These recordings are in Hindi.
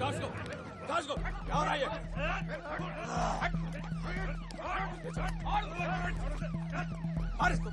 क्या हो रहा है ये? मार इसको।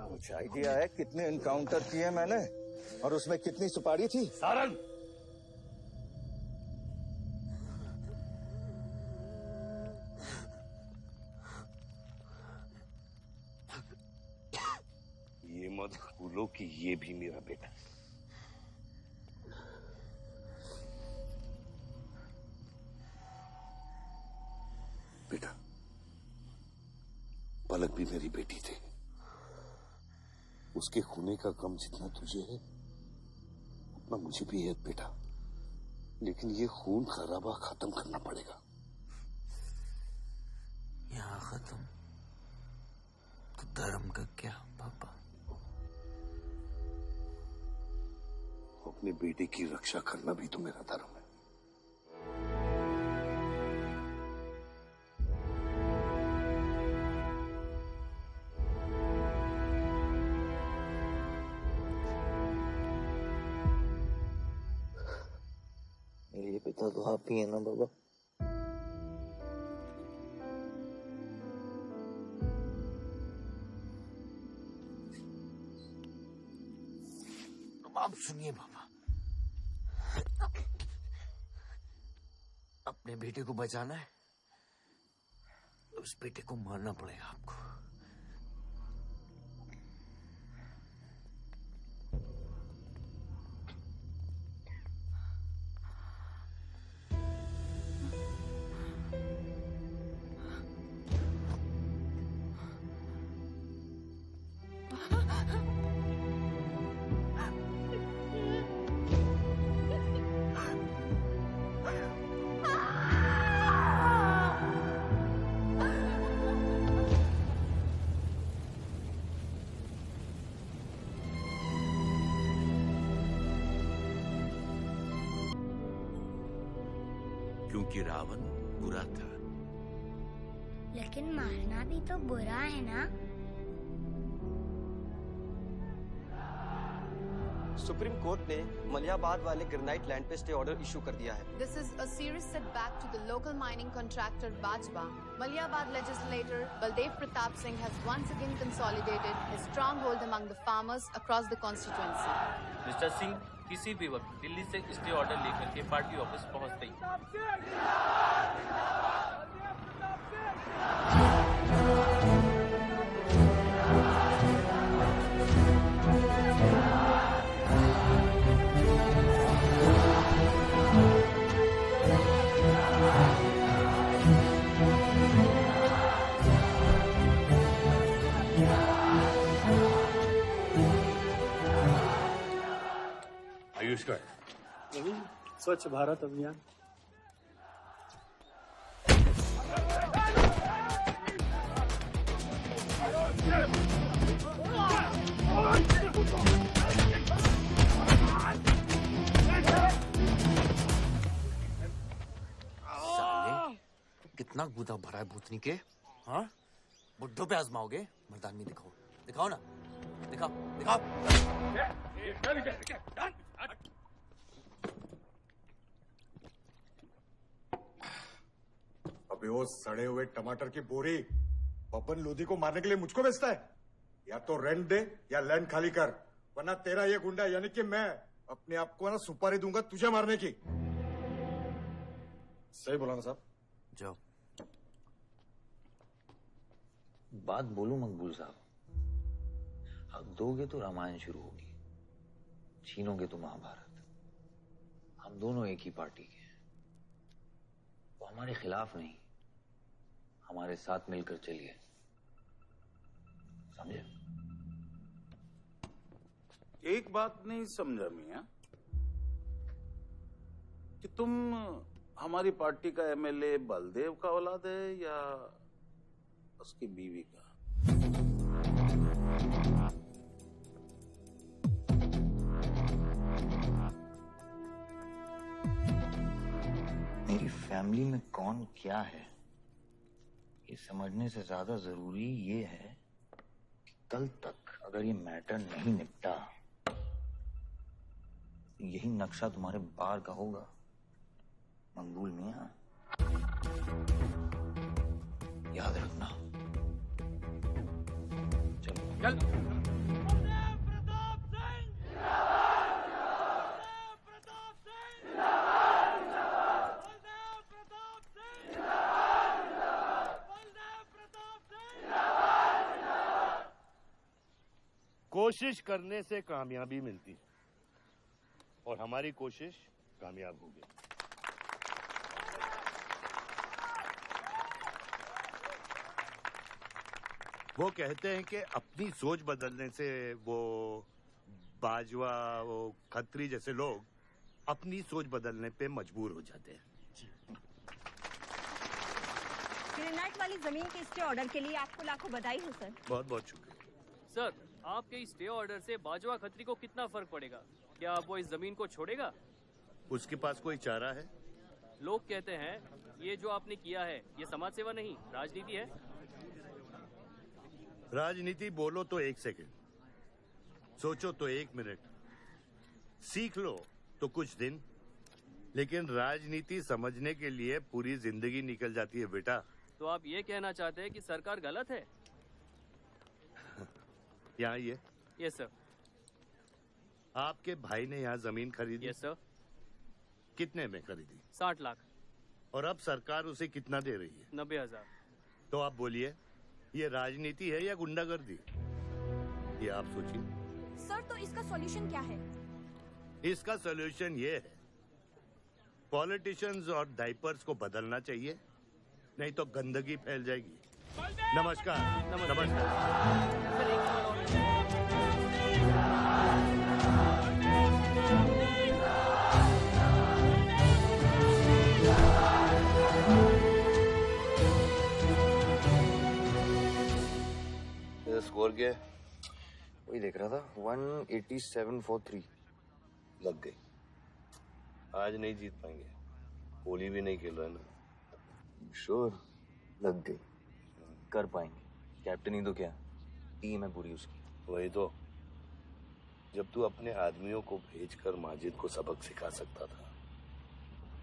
कुछ आइडिया है कितने एनकाउंटर किए मैंने और उसमें कितनी सुपारी थी? सारंग, ये मत भूलो कि ये भी मेरा बेटा। बेटा, पलक भी मेरी बेटी थी। उसके खूने का गम जितना तुझे है उतना मुझे भी है बेटा, लेकिन ये खून खराबा खत्म करना पड़ेगा। यहाँ खत्म तो धर्म का क्या पापा? अपने बेटे की रक्षा करना भी तो मेरा धर्म है। मेरे पिता तो आप ही है ना बाबा? अब सुनिए बाबा, अपने बेटे को बचाना है तो उस बेटे को मारना पड़ेगा आपको। क्योंकि रावण बुरा था। लेकिन मारना भी तो बुरा है ना? सुप्रीम कोर्ट ने मलियाबाद वाले ग्रेनाइट लैंड पे स्टे ऑर्डर इशू कर दिया है। This is a serious setback to the local mining contractor Bajpa. Maliabad legislator Baldev Pratap Singh has once again consolidated his stronghold among the farmers across the constituency. Mister Singh किसी भी वक्त दिल्ली से स्टे ऑर्डर लेकर के पार्टी ऑफिस पहुंचते ही आयुष का स्वच्छ भारत अभियान। साले, कितना गुदा भरा है भूतनी के? हाँ, बुड्ढों पे आजमाओगे? मर्दानगी दिखाओ, दिखाओ ना, दिखाओ, दिखाओ। अबे वो सड़े हुए टमाटर की बोरी बब्बन लोधी को मारने के लिए मुझको बेचता है? या तो रेंट दे या लैंड खाली कर, वरना तेरा ये गुंडा यानी कि मैं अपने आप को ना सुपारी दूंगा तुझे मारने की। सही बोला ना साहब? जाओ। बात बोलूं मकबूल साहब, हक दोगे तो रामायण शुरू होगी, छीनोगे तो महाभारत। हम दोनों एक ही पार्टी के हैं, वो हमारे खिलाफ नहीं, हमारे साथ मिलकर चलिए, समझे? एक बात नहीं समझा मियां कि तुम हमारी पार्टी का एमएलए बलदेव का औलाद है या उसकी बीवी का? मेरी फैमिली में कौन क्या है ये समझने से ज्यादा जरूरी ये है कि कल तक अगर ये मैटर नहीं निपटा तो यही नक्शा तुम्हारे बार का होगा मंगूल मियां। याद रखना। चलो चल। कोशिश करने से कामयाबी मिलती है और हमारी कोशिश कामयाब होगी। वो कहते हैं कि अपनी सोच बदलने से वो बाजवा, वो खत्री जैसे लोग अपनी सोच बदलने पे मजबूर हो जाते हैं। ग्रेनाइट वाली जमीन के स्टे ऑर्डर के लिए आपको लाखों बधाई हो सर। बहुत बहुत शुक्रिया सर। आपके स्टे ऑर्डर से बाजवा खत्री को कितना फर्क पड़ेगा? क्या वो इस जमीन को छोड़ेगा? उसके पास कोई चारा है? लोग कहते हैं ये जो आपने किया है ये समाज सेवा नहीं राजनीति है। राजनीति बोलो तो 1 सेकंड, सोचो तो 1 मिनट, सीख लो तो कुछ दिन, लेकिन राजनीति समझने के लिए पूरी जिंदगी निकल जाती है बेटा। तो आप ये कहना चाहते हैं कि सरकार गलत है? यहाँ ये यस सर। आपके भाई ने यहाँ जमीन खरीदी? Yes sir. कितने में खरीदी? 60 लाख। और अब सरकार उसे कितना दे रही है? 90,000। तो आप बोलिए ये राजनीति है या गुंडागर्दी? ये आप सोचिए। सर तो इसका सॉल्यूशन क्या है? इसका सॉल्यूशन ये है पॉलिटिशियंस और डाइपर्स को बदलना चाहिए, नहीं तो गंदगी फैल जाएगी। नमस्कार। नमस्कार। स्कोर क्या है? वही देख रहा था 187 लग गई। आज नहीं जीत पाएंगे, होली भी नहीं खेल रहा है ना। श्योर लग गई, कर पाएंगे। कैप्टन ही तो क्या, टीम है पूरी उसकी। वही तो, जब तू अपने आदमियों को भेजकर माजिद को सबक सिखा सकता था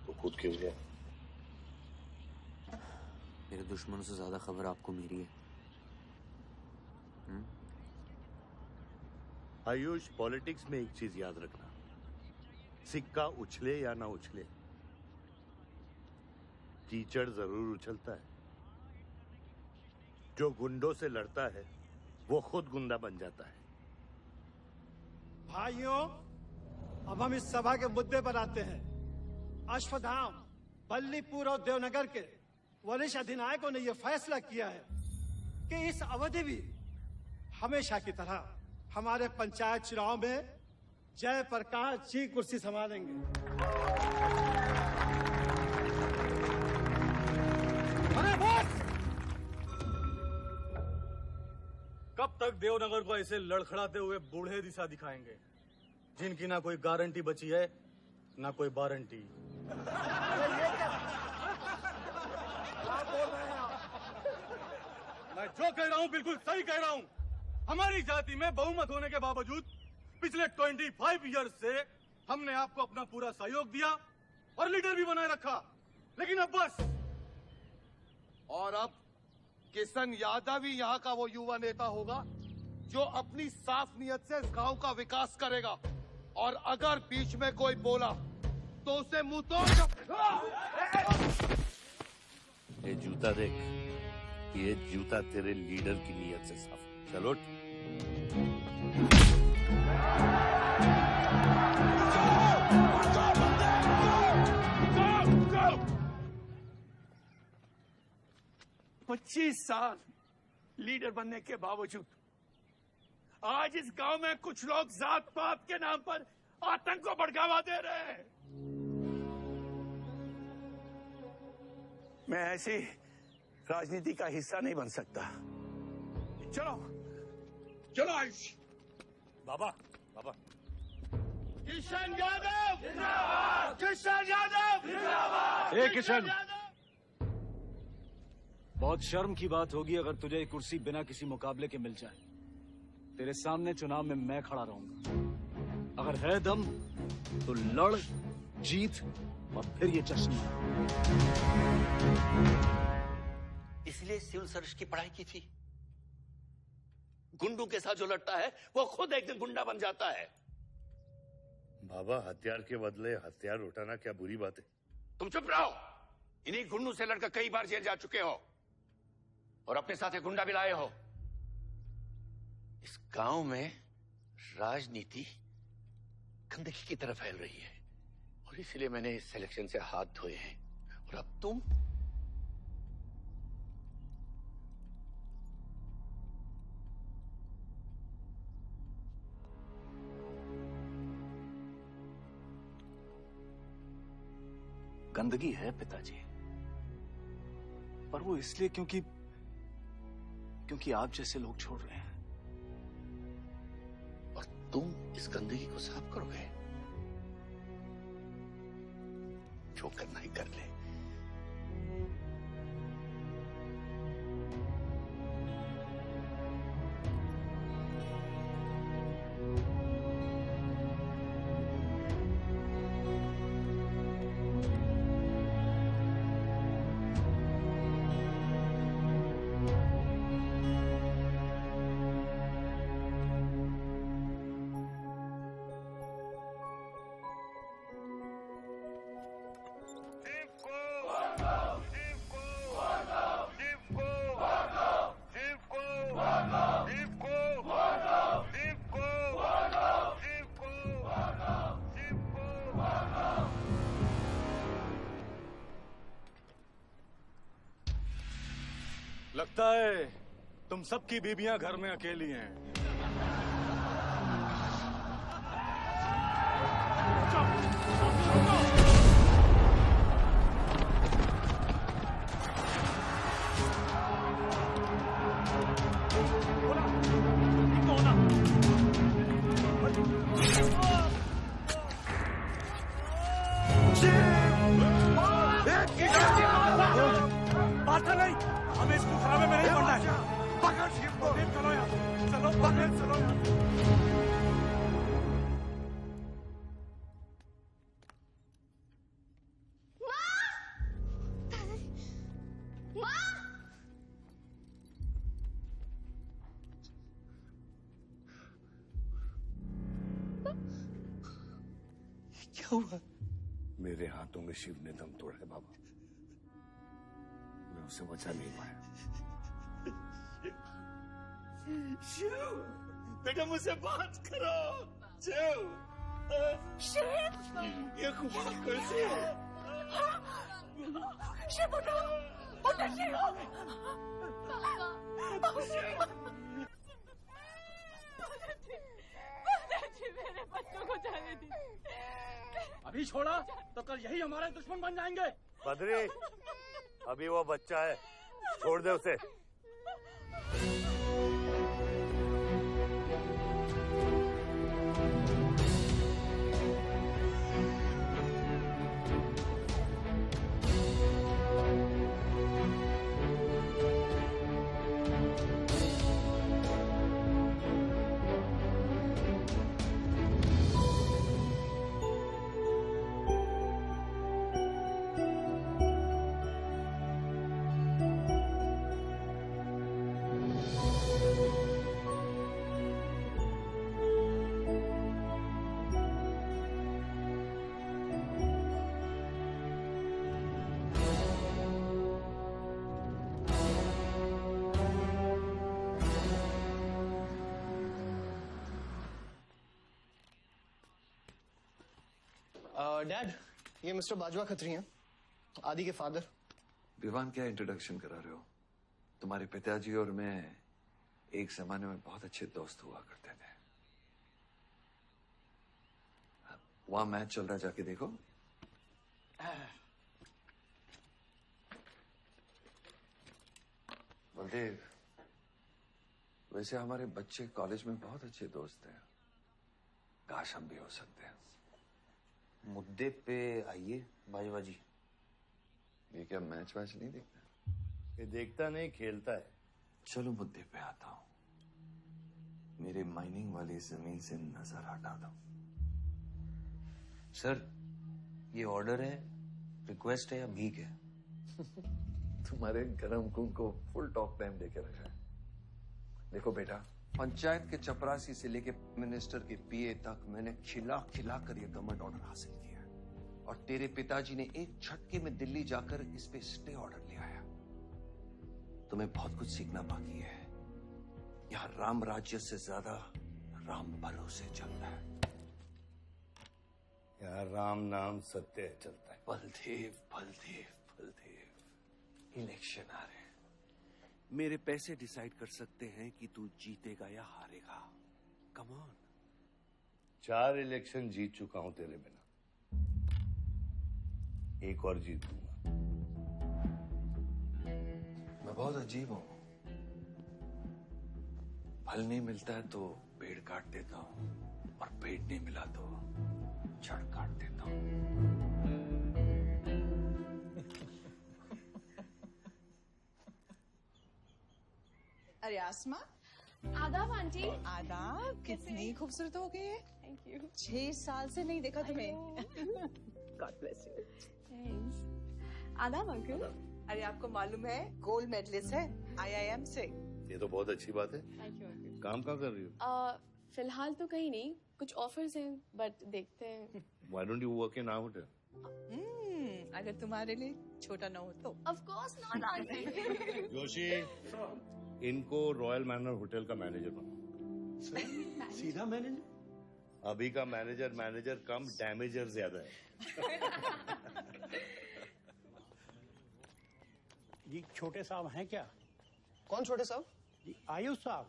तो खुद क्यों गया? मेरे दुश्मनों से ज्यादा खबर आपको मेरी है। आयुष, पॉलिटिक्स में एक चीज याद रखना, सिक्का उछले या ना उछले, कीचड़ जरूर उछलता है। जो गुंडों से लड़ता है वो खुद गुंडा बन जाता है। भाइयों, अब हम इस सभा के मुद्दे पर आते हैं। अश्वत्थाम, बल्लीपुर और देवनगर के वरिष्ठ अधिनायकों ने यह फैसला किया है कि इस अवधि भी हमेशा की तरह हमारे पंचायत चुनाव में जयप्रकाश जी कुर्सी संभालेंगे। अरे बस! कब तक देवनगर को ऐसे लड़खड़ाते हुए बूढ़े दिशा दिखाएंगे जिनकी ना कोई गारंटी बची है ना कोई वारंटी? मैं जो कह रहा हूँ बिल्कुल सही कह रहा हूँ। हमारी जाति में बहुमत होने के बावजूद पिछले 25 ईयर्स से हमने आपको अपना पूरा सहयोग दिया और लीडर भी बनाए रखा, लेकिन अब बस। और अब किशन यादव ही यहाँ का वो युवा नेता होगा जो अपनी साफ नियत से इस गांव का विकास करेगा, और अगर बीच में कोई बोला तो उसे मुंह तोड़। ये जूता देख, ये जूता तेरे लीडर की नियत से साफ। चलो पच्चीस साल लीडर बनने के बावजूद आज इस गांव में कुछ लोग जात पात के नाम पर आतंक को बढ़ावा दे रहे हैं। मैं ऐसी राजनीति का हिस्सा नहीं बन सकता। चलो चलो आयुष। बाबा बाबा किशन यादव जिंदाबाद, किशन यादव जिंदाबाद। ए किशन, बहुत शर्म की बात होगी अगर तुझे ये कुर्सी बिना किसी मुकाबले के मिल जाए। तेरे सामने चुनाव में मैं खड़ा रहूंगा। अगर है दम तो लड़, जीत और फिर ये जश्न मना। इसलिए सिविल सर्विस की पढ़ाई की थी। गुंडों के साथ जो लड़ता है वो खुद एक दिन गुंडा बन जाता है। बाबा, हथियार के बदले हथियार उठाना क्या बुरी बात है? तुम चुप रहो। इन्हीं गुंडों से लड़कर कई बार जेल जा चुके हो और अपने साथ एक गुंडा भी लाए हो। इस गांव में राजनीति गंदगी की तरफ फैल रही है और इसलिए मैंने इस सिलेक्शन से हाथ धोए हैं। और अब तुम गंदगी है पिताजी, पर वो इसलिए क्योंकि आप जैसे लोग छोड़ रहे हैं। और तुम इस गंदगी को साफ करोगे। जो करना ही कर ले। लगता है तुम सबकी बीबियां घर में अकेली हैं। मारता नहीं, हमें इसको खराबे में नहीं पड़ना है। पकड़ शिव को। चलो यार, चलो पकड़, चलो यार। क्या हुआ? मेरे हाथों में शिव ने दम तोड़ा है बाबा। मैं उसे बचा नहीं पाया। शिव, बेटा मुझसे बात करो। शिव, ये खुमार कैसे है? शिव उठो, उठो शिव। मेरे बच्चों को जाने दी। अभी छोड़ा तो कल यही हमारे दुश्मन बन जाएंगे। बद्री, अभी वो बच्चा है, छोड़ दे उसे। डैड, ये मिस्टर बाजवा खत्री हैं, आदि के फादर। विवान, क्या इंट्रोडक्शन करा रहे हो? तुम्हारे पिताजी और मैं एक जमाने में बहुत अच्छे दोस्त हुआ करते थे। वहां मैच चल रहा, जाके देखो। बलदेव, वैसे हमारे बच्चे कॉलेज में बहुत अच्छे दोस्त हैं। काश हम भी हो सकते हैं। मुद्दे पे आइए बाजवा जी। ये क्या मैच वैच नहीं देखता? ये देखता नहीं, खेलता है। चलो मुद्दे पे आता हूँ। मेरे माइनिंग वाली जमीन से नजर हटा दो। सर, ये ऑर्डर है, रिक्वेस्ट है या भीख है? तुम्हारे गरम खून को फुल टॉक टाइम देके रखा है। देखो बेटा, पंचायत के चपरासी से लेके मिनिस्टर के पीए तक मैंने खिला खिला कर ये गवर्नमेंट ऑर्डर हासिल किया है। और तेरे पिताजी ने एक झटके में दिल्ली जाकर इस पे स्टे ऑर्डर ले आया। तुम्हें बहुत कुछ सीखना बाकी है। यहाँ राम राज्य से ज्यादा राम बलों से चलता है। यहाँ राम नाम सत्य चलता है। बलदेव बलदेव बलदेव, इलेक्शन आ रहे हैं। मेरे पैसे डिसाइड कर सकते हैं कि तू जीतेगा या हारेगा। Come on. 4 इलेक्शन जीत चुका हूं तेरे बिना, एक और जीत दूंगा। मैं बहुत अजीब हूं। फल नहीं मिलता है तो पेड़ काट देता हूं, और पेड़ नहीं मिला तो जड़ काट देता हूं। अरे आसमा, आदाब आंटी। आदाब। कितनी खूबसूरत हो गई है। Thank you. 6 साल से नहीं देखा तुम्हें। God bless you. थैंक्स। आदाब अंकल। अरे आपको मालूम है गोल्ड मेडलिस्ट है IIM से। ये तो बहुत अच्छी बात है। Thank you uncle. काम कहाँ कर रही हो? फिलहाल तो कहीं नहीं, कुछ ऑफर्स हैं बट देखते हैं। Why don't you work in our hotel? अगर तुम्हारे लिए छोटा ना हो तो। Of course not aunty. Joshi, इनको रॉयल मैनर होटल का मैनेजर बनाओ। सीधा मैनेजर? अभी का मैनेजर कम डैमेजर ज्यादा है। जी छोटे साहब हैं क्या? कौन छोटे साहब? जी आयुष साहब।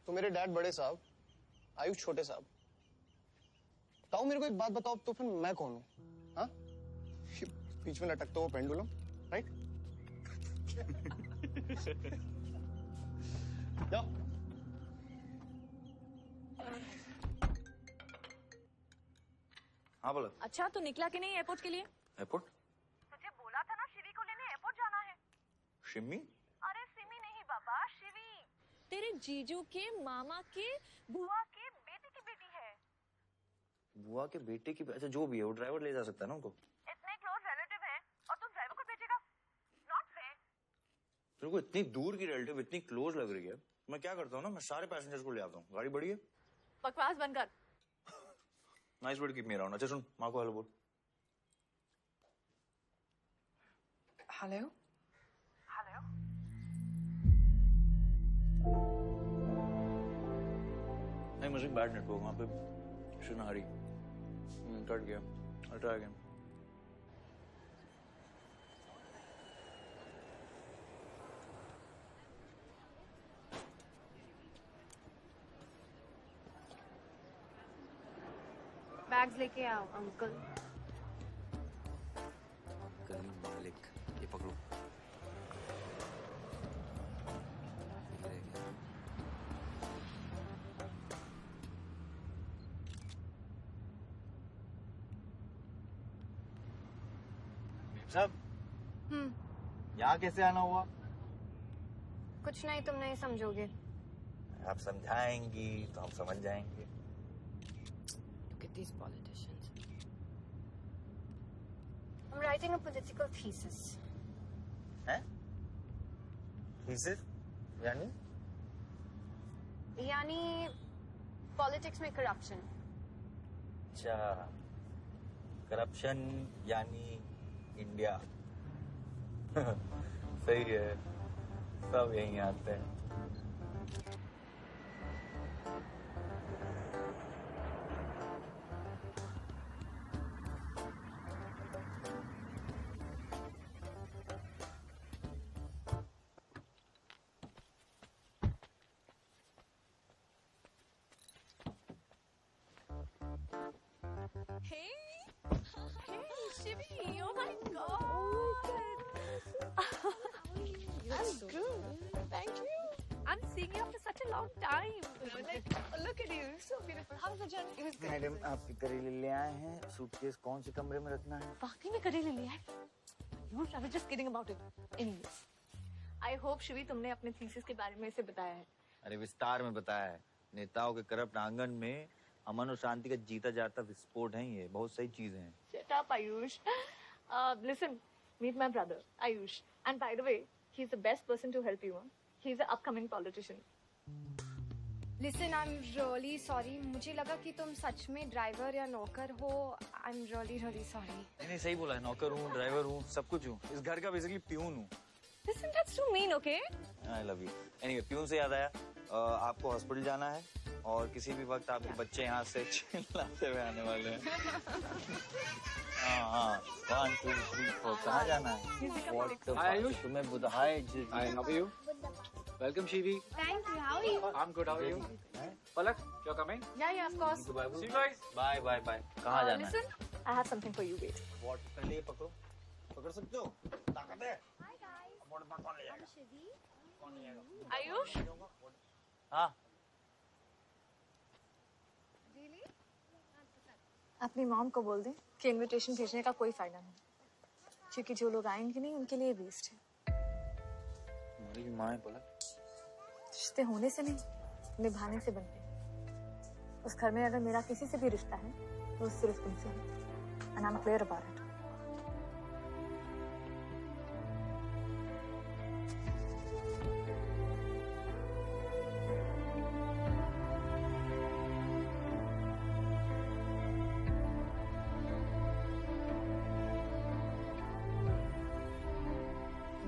तो मेरे डैड बड़े साहब, आयुष छोटे साहब। ताऊ मेरे को एक बात बताओ, तो फिर मैं कौन हूँ? हाँ? बीच में लटकता हुआ पेंडुलम, राइट? जाओ। हाँ बोला। अच्छा, तो निकला कि नहीं एयरपोर्ट के लिए? एयरपोर्ट? तुझे बोला था ना शिवी को लेने एयरपोर्ट जाना है। शिमी? अरे सिमी नहीं बाबा, शिवी। तेरे जीजू के मामा के बुआ के बेटे की बेटी है। बुआ के बेटे की? अच्छा जो भी है, वो ड्राइवर ले जा सकता है ना उनको। इतने क्लोज रिलेटिव हैं और तुम ड्राइवर को भेजेगा? Not fair. तेरे को इतनी दूर की रिलेटिव इतनी क्लोज लग रही है। मैं क्या करता हूँ ना, मैं सारे पैसेंजर्स को ले आता हूँ। गाड़ी बड़ी है। बकवास बंद कर। Nice word keep me around. अच्छा सुन, माँ को हेलो बोल। हेलो। हेलो। नहीं मुझे बैड नेटवर्क वहाँ पे। सुनारी कट गया। I'll try again. बैग्स लेके आओ अंकल। कलीम मालिक, ये पकड़ो। साहब, यहाँ कैसे आना हुआ? कुछ नहीं, तुम नहीं समझोगे। आप समझाएंगी तो हम समझ जाएंगे। Look at these politicians. I'm writing a political thesis. हैं? Thesis? यानी? यानी पॉलिटिक्स में करप्शन। अच्छा, करप्शन यानी इंडिया। सही है, सब यहीं आते हैं। Shivi, oh my God. I'm good. Thank you. I'm seeing you after such a long time. Like, look at you, so beautiful. How's the journey? It was good. Madam आपके करेले ले आए हैं, सूटकेस कौन से कमरे में रखना है? वाकई में करेले लिया है? I was just kidding about it. Anyways, I hope Shivi तुमने अपने थीसिस के बारे में इसे बताया है. अरे विस्तार में बताया है। नेताओं के करप्ट आंगन में अमन और शांति का जीता जाता विस्फोट है ये, बहुत सही चीजें हैं। Shut up, Ayush. Listen, meet my brother, Ayush. And by the way, he's the best person to help you. He's an upcoming politician. Listen, I'm really sorry. मुझे लगा कि तुम सच में ड्राइवर या नौकर हो. I'm really sorry. नहीं सही बोला है, नौकर हूँ, ड्राइवर हूँ, सब कुछ हूँ। इस घर का बेसिकली प्यून हूँ। Listen, that's too mean, okay? I love you. Anyway, peon से याद आया, आपको हॉस्पिटल जाना है और किसी भी वक्त आपके बच्चे यहाँ से चिल्लाते हुए आने वाले हैं। हाँ 1 2 3 4 कहाँ जाना है? आयुष तुम्हें बुधाए Hi, how are you? Welcome, Shivi. Thank you. How are you? I'm good. How are you? Palak, you're coming? Yeah, of course. See you guys. Bye. कहाँ जाना है? Listen, I have something for you. Wait. What? पहले ये पकड़ो, पकड़ सकते हो? ताकत है? Hi guys. कौन ले जाएगा? I'm Shivi. कौन ले जाएगा? Ayush? हाँ। Really? अपनी मॉम को बोल दे कि इनविटेशन भेजने का कोई फायदा नहीं, क्योंकि जो लोग आएंगे नहीं उनके लिए वेस्ट है। मेरी माँ है पलक। रिश्ते होने से नहीं, निभाने से बनते हैं। उस घर में अगर मेरा किसी से भी रिश्ता है तो सिर्फ तुमसे है। And I'm clear about it.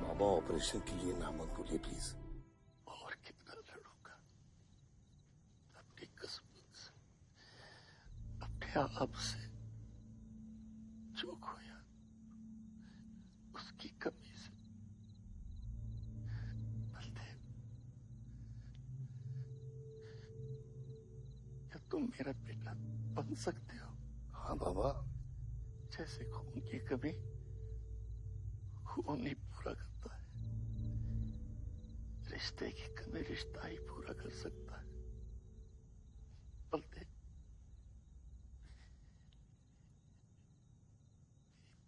Baba operation के लिए ना मत बोलिए प्लीज। और कितना लड़ूंगा अपनी किस्मत से, अपने आप से। जो खोया उसकी कमी से। बलदेव, क्या तुम मेरा बेटा बन सकते हो? हाँ बाबा। जैसे खून की कमी खून नहीं पूरा करता है, रिश्ते की कमी रिश्ता ही पूरा कर सकता है। बलदेव,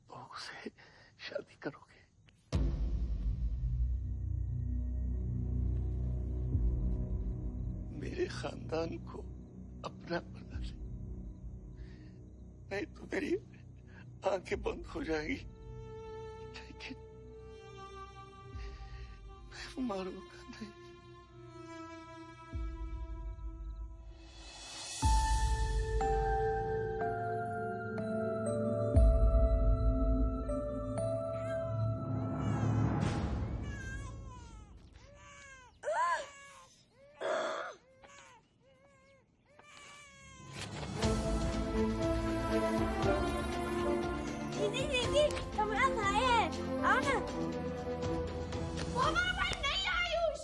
बहू से शादी करोगे? मेरे खानदान को अपना बना ले, नहीं तो मेरी आंखें बंद हो जाएगी। लेकिन मैं मारूंगा नहीं। दीदी, हमारा भाई है, आओ ना। वो हमारा भाई नहीं है, आयुष।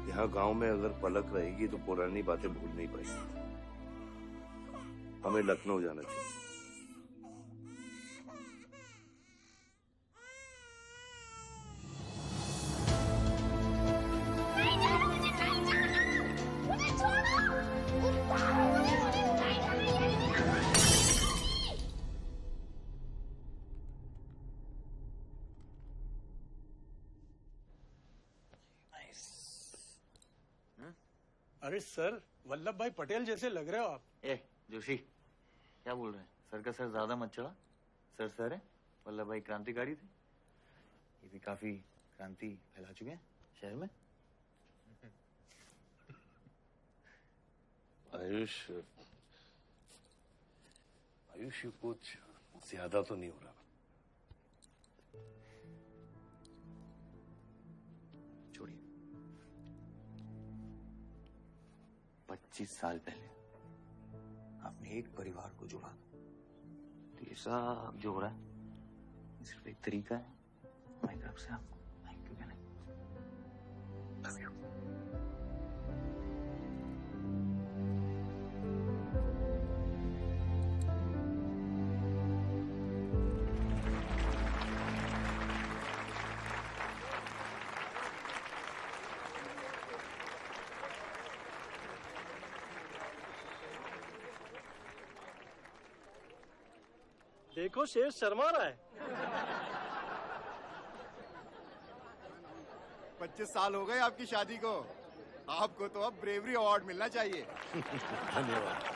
यहाँ गांव में अगर पलक रहेगी तो पुरानी बातें भूल नहीं पाएगी। हमें लखनऊ जाना चाहिए। अरे सर, वल्लभ भाई पटेल जैसे लग रहे हो आप। ए जोशी, क्या बोल रहे हैं? सर का सर ज्यादा मत चढ़ा। सर है, वल्लभ भाई क्रांतिकारी थे। ये भी काफी क्रांति फैला चुके हैं शहर में। आयुष ये कुछ ज्यादा तो नहीं हो रहा? छोड़िए। 25 साल पहले आपने एक परिवार को जोड़ा, तो ये सब जो हो रहा है सिर्फ एक तरीका है हमारी तरफ से आपको थैंक यू कहने। Love you. देखो शेर शर्मा रहा है। 25 साल हो गए आपकी शादी को। आपको तो अब ब्रेवरी अवार्ड मिलना चाहिए। धन्यवाद।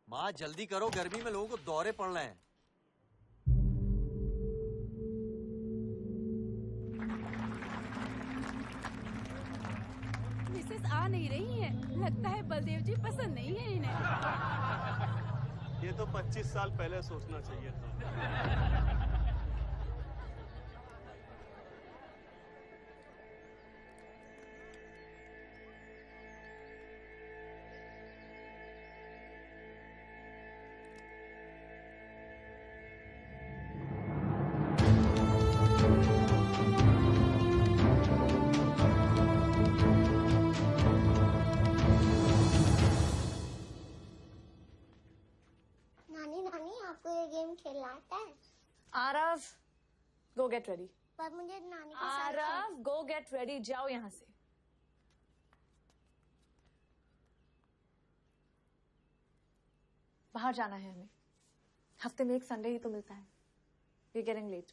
माँ जल्दी करो, गर्मी में लोगों को दौरे पड़ रहे हैं। मिसेस आ नहीं रही है। लगता है बलदेव जी पसंद नहीं है इन्हें। ये तो 25 साल पहले सोचना चाहिए था। खेलना आता है? Aarav, go get ready. पर मुझे नानी के साथ आरव, go get ready. जाओ यहाँ से। बाहर जाना है हमें। हफ्ते में एक संडे ही तो मिलता है। We're getting late.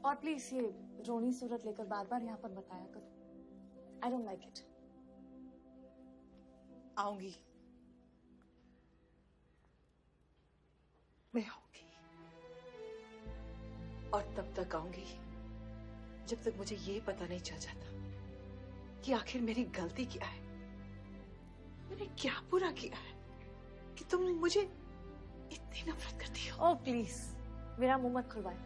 और प्लीज ये रोनी सूरत लेकर बार बार यहाँ पर बताया करो। I don't like it. आऊंगी, मैं आऊंगी, और तब तक आऊंगी जब तक मुझे ये पता नहीं चल जाता कि आखिर मेरी गलती क्या है। मैंने क्या बुरा किया है कि तुम मुझे इतनी नफरत करती हो? ओह प्लीज, मेरा मुंह मत खुलवाए।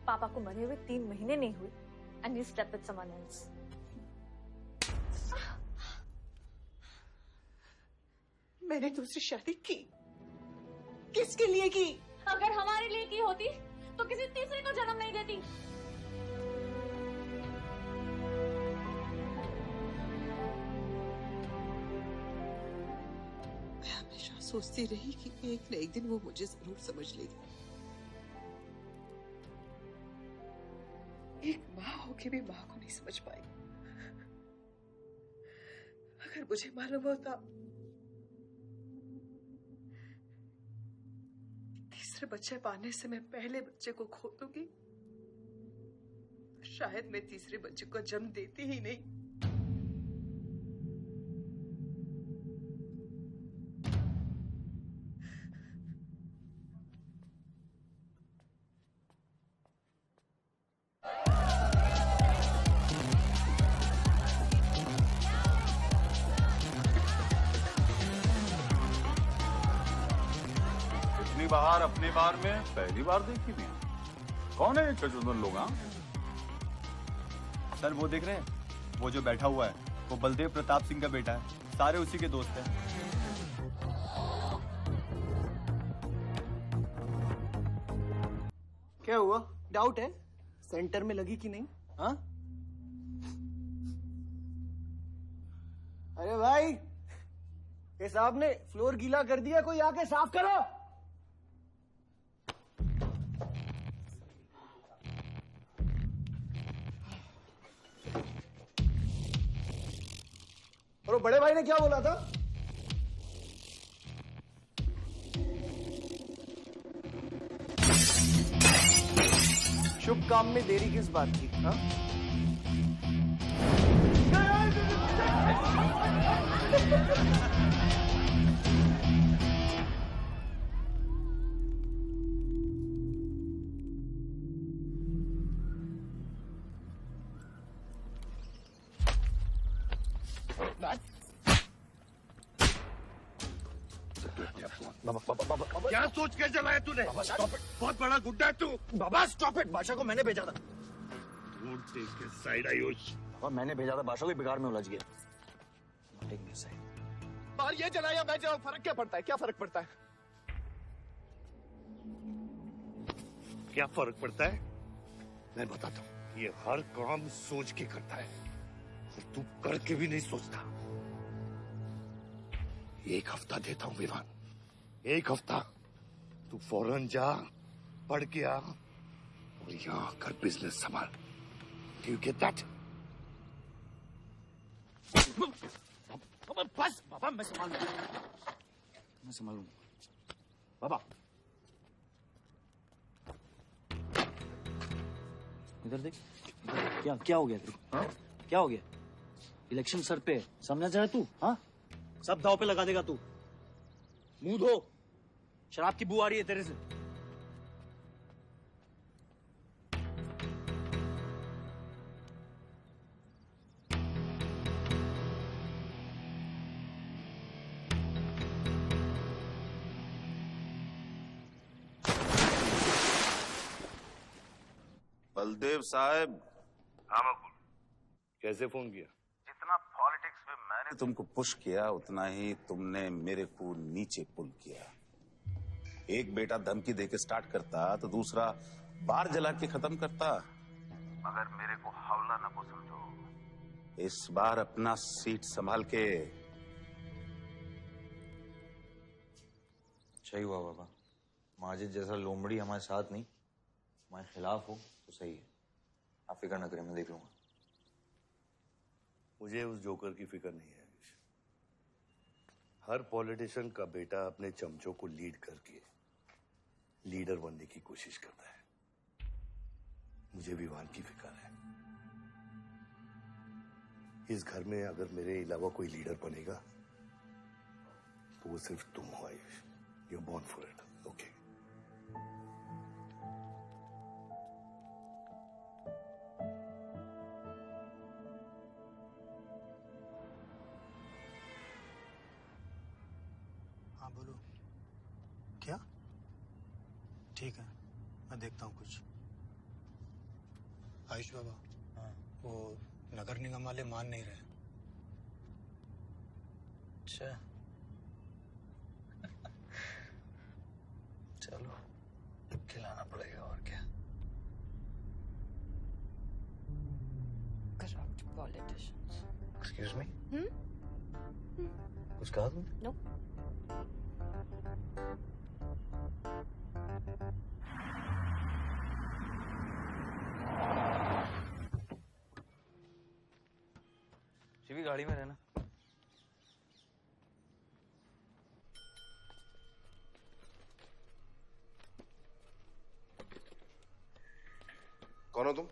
पापा को मरे हुए 3 महीने नहीं हुए and you slept with someone else. मैंने दूसरी शादी की, किसके लिए की? अगर हमारे लिए की होती तो किसी तीसरे को जन्म नहीं देती। मैं हमेशा सोचती रही कि एक न एक दिन वो मुझे जरूर समझ लेगी। एक माँ होके भी माँ को नहीं समझ पाई। अगर मुझे मालूम होता तीसरे बच्चे पाने से मैं पहले बच्चे को खो दूंगी, शायद मैं तीसरे बच्चे को जन्म देती ही नहीं। बाहर अपने बार में पहली बार देखी भी। कौन है चचुंदन लोग? सर वो देख रहे हैं, वो जो बैठा हुआ है वो बलदेव प्रताप सिंह का बेटा है। सारे उसी के दोस्त हैं। क्या हुआ? डाउट है सेंटर में लगी कि नहीं? हाँ? अरे भाई, ये साहब ने फ्लोर गीला कर दिया, कोई आके साफ करो। और बड़े भाई ने क्या बोला था? शुभ काम में देरी किस बात की? हाँ? क्या सोच के चलाया तूने? बहुत बड़ा गुड्डा है तू। बाबा स्टॉप इट। बादशाह को मैंने भेजा था। Don't take his side Ayush. और मैंने भेजा था, बादशाह को बिगाड़ में उलझ गया। Take me side. बाहर ये चला या मैं चलाऊं, फर्क क्या पड़ता है? क्या फर्क पड़ता है? क्या फर्क पड़ता है? मैं बताता हूँ। ये हर काम सोच के करता है और तू करके भी नहीं सोचता। 1 हफ्ता देता हूँ विवान, 1 हफ्ता। तू फौरन जा, पढ़ के आ और यहाँ कर बिजनेस संभाल। Do you get that? बस बाबा, मैं संभालूंगा बाबा। इधर देख, क्या हो गया तेरे को? हाँ? क्या हो गया? इलेक्शन सर पे, समझा जा रहा तू? हाँ, सब दाव पे लगा देगा तू। मुंह धो, शराब की बू आ रही है तेरे से। बलदेव साहब। हाँ मकबूल, कैसे फोन किया? जितना पॉलिटिक्स में मैंने तुमको पुश किया उतना ही तुमने मेरे को नीचे पुल किया। एक बेटा धमकी देके स्टार्ट करता तो दूसरा बार जला के खत्म करता। मगर मेरे को हवला न को समझो। इस बार अपना सीट संभाल के। सही हुआ बाबा, माजिद जैसा लोमड़ी हमारे साथ नहीं, हमारे खिलाफ हो तो सही है। आप फिक्र न करें, मैं देख लूंगा। मुझे उस जोकर की फिक्र नहीं है। हर पॉलिटिशियन का बेटा अपने चमचों को लीड करके लीडर बनने की कोशिश करता है। मुझे विवान की फिक्र है। इस घर में अगर मेरे अलावा कोई लीडर बनेगा तो वो सिर्फ तुम हो Ayush. You are born for it, okay? हाँ बोलो। क्या? ठीक है, मैं देखता हूँ कुछ। आयुष बाबा, हाँ, वो नगर निगम वाले मान नहीं रहे। अच्छा, चलो खिलाना पड़ेगा और क्या। Corrupt politicians. Excuse me, Hmm? कुछ कहा तुमने? No. शिवी गाड़ी में रहना। कौन हो तुम?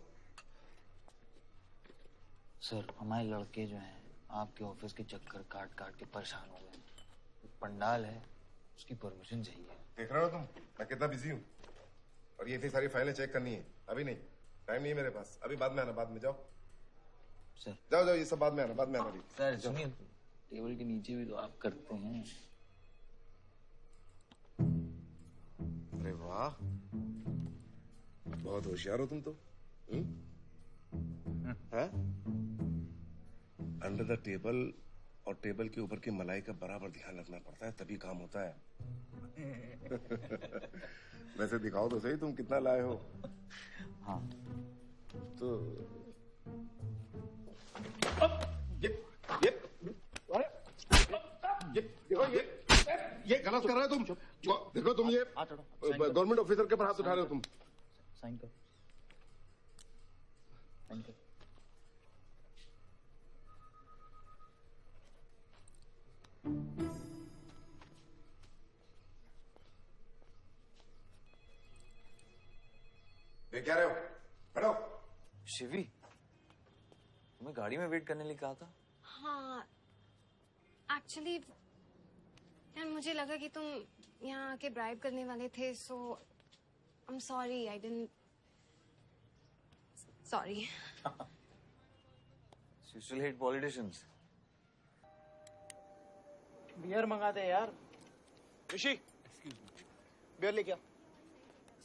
सर, हमारे लड़के जो हैं आपके ऑफिस के चक्कर काट काट के परेशान हो गए। एक पंडाल है, उसकी परमिशन चाहिए। देख रहे हो तुम मैं कितना बिजी हूँ, और ये इतनी सारी फाइलें चेक करनी है। अभी नहीं, टाइम नहीं है मेरे पास। अभी बाद में आना, बाद में। जाओ सर, जाओ जाओ, ये सब बाद में आना, बाद में आना। अभी सर सुनिए, टेबल के नीचे भी तो आप करते हैं। अरे वाह, बहुत होशियार हो तुम तो। हैं? अंडर द टेबल और टेबल के ऊपर की मलाई का बराबर ध्यान रखना पड़ता है, तभी काम होता है। वैसे दिखाओ तो सही तुम कितना लाए हो। हाँ तो ये गलत कर रहे हो तुम। देखो तुम ये गवर्नमेंट ऑफिसर के ऊपर हाथ उठा रहे हो तुम। साइन कर, साइन कर। देख क्या रहे हो? बैठो। शिवी, तुम्हें गाड़ी में वेट करने लिए कहा था। हाँ, एक्चुअली यार मुझे लगा कि तुम यहाँ आके ब्राइब करने वाले थे, so I am sorry, I didn't. Sorry. You still hate politicians. Beer मंगा दे यार। ऋषि, बियर ले क्या?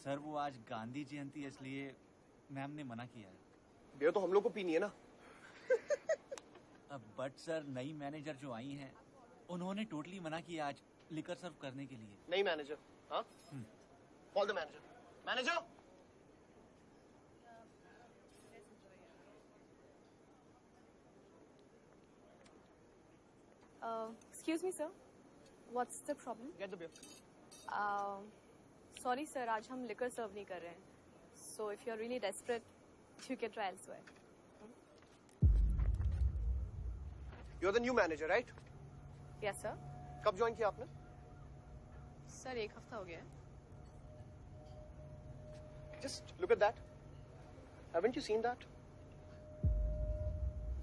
सर वो आज गांधी जयंती है, इसलिए मैम ने मना किया है। बियर तो हम लोग को पीनी है ना। बट सर, नई मैनेजर जो आई हैं उन्होंने टोटली मना किया आज लिकर सर्व करने के लिए। नई मैनेजर? हाँ, call the manager. Manager, Excuse me, sir. What's the problem? get the beer. Sorry, sir. आज हम liquor serve नहीं कर रहे हैं. So if you're really desperate, you can try elsewhere. You're the new manager, right? Yes, sir. कब ज्वाइन किया आपने? सर 1 हफ्ता हो गया है. Just look at that. Haven't you seen that?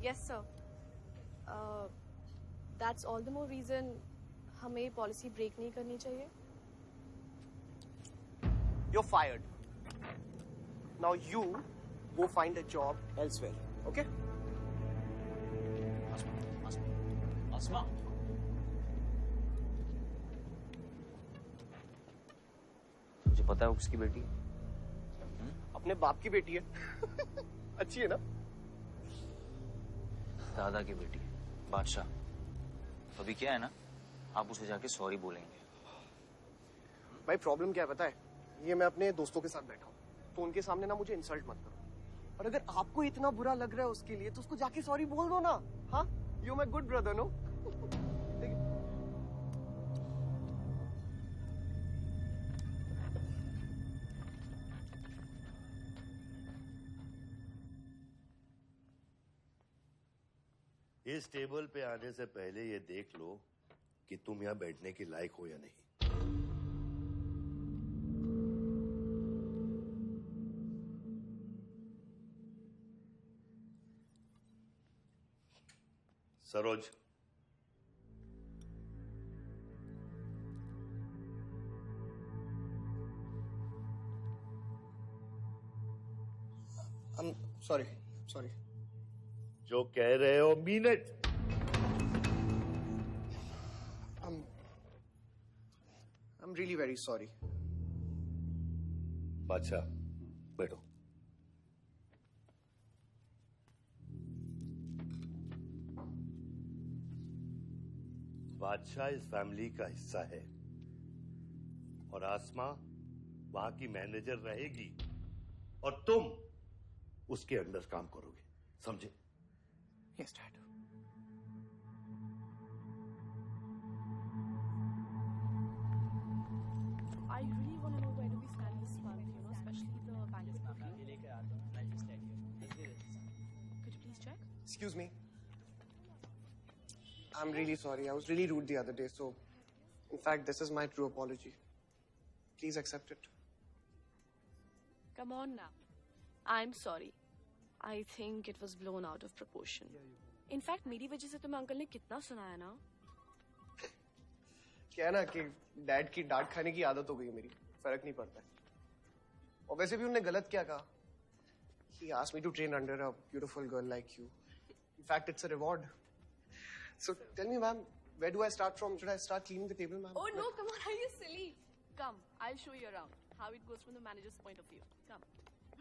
Yes, sir. That's all the more reason हमें पॉलिसी ब्रेक नहीं करनी चाहिए. You're fired. Now you go find a job elsewhere. Okay? आसमा. मुझे पता है वो किसकी बेटी है. अपने बाप की बेटी है. अच्छी है ना? दादा की बेटी है, बादशाह. तो अभी क्या है ना, आप उसे जाके सॉरी बोलेंगे. भाई प्रॉब्लम क्या है पता है? ये मैं अपने दोस्तों के साथ बैठा हूँ, तो उनके सामने ना मुझे इंसल्ट मत करो. और अगर आपको इतना बुरा लग रहा है उसके लिए, तो उसको जाके सॉरी बोल दो ना. हाँ, you my good brother, no? इस टेबल पे आने से पहले ये देख लो कि तुम यहाँ बैठने के लायक हो या नहीं. सरोज, सॉरी. जो कह रहे हो mean it. I'm really very sorry. बादशाह, बैठो. बादशाह इस फैमिली का हिस्सा है और आसमा वहां की मैनेजर रहेगी और तुम उसके अंडर काम करोगे. समझे? Yes, Dad. I really want to know where do we stand this month, you know, especially the bank is booking. Could you please check? Excuse me. I'm really sorry. I was really rude the other day, so in fact, this is my true apology. Please accept it. Come on now. I'm sorry. I think it was blown out of proportion. In fact, मेरी वजह से तुम्हें अंकल ने कितना सुनाया ना. क्या है ना कि डैड की डांट खाने की आदत हो गई है मेरी. फर्क नहीं पड़ता है. और वैसे भी उन्होंने गलत क्या कहा? He asked me to train under a beautiful girl like you. In fact, it's a reward. So tell me, ma'am, where do I start from? Should I start cleaning the table, ma'am? Oh no, come on, are you silly? Come, I'll show you around how it goes from the manager's point of view. Come.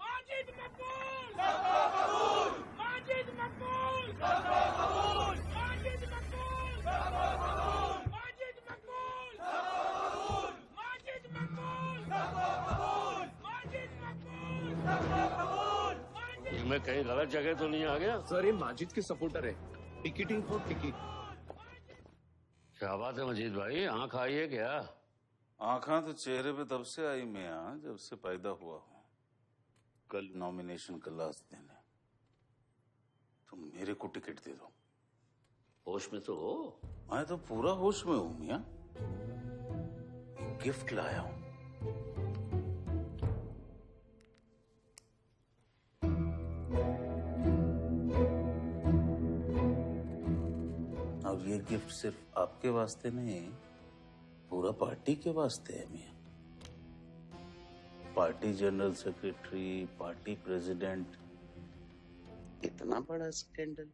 Majid Makbul! Sabah Majid Makbul! Sabah Majid Makbul! Sabah Majid Makbul! Sabah Majid Makbul! Sabah Majid Makbul! Sabah मैं कहीं गलत जगह तो नहीं आ गया? सर ये माजिद के सपोर्टर है. Ticketing for ticket. क्या बात है मजीद भाई, आंख आई है क्या? आंखा तो चेहरे पे तब से आई मियां जब से पैदा हुआ हूं. कल नॉमिनेशन का लास्ट दिन है. तुम मेरे को टिकट दे दो. होश में तो हो? मैं तो पूरा होश में हूं मियां. गिफ्ट लाया हूं. अब ये गिफ्ट सिर्फ आपके वास्ते नहीं, पूरा पार्टी के वास्ते है मियां. Party general secretary, party president, इतना बड़ा scandal.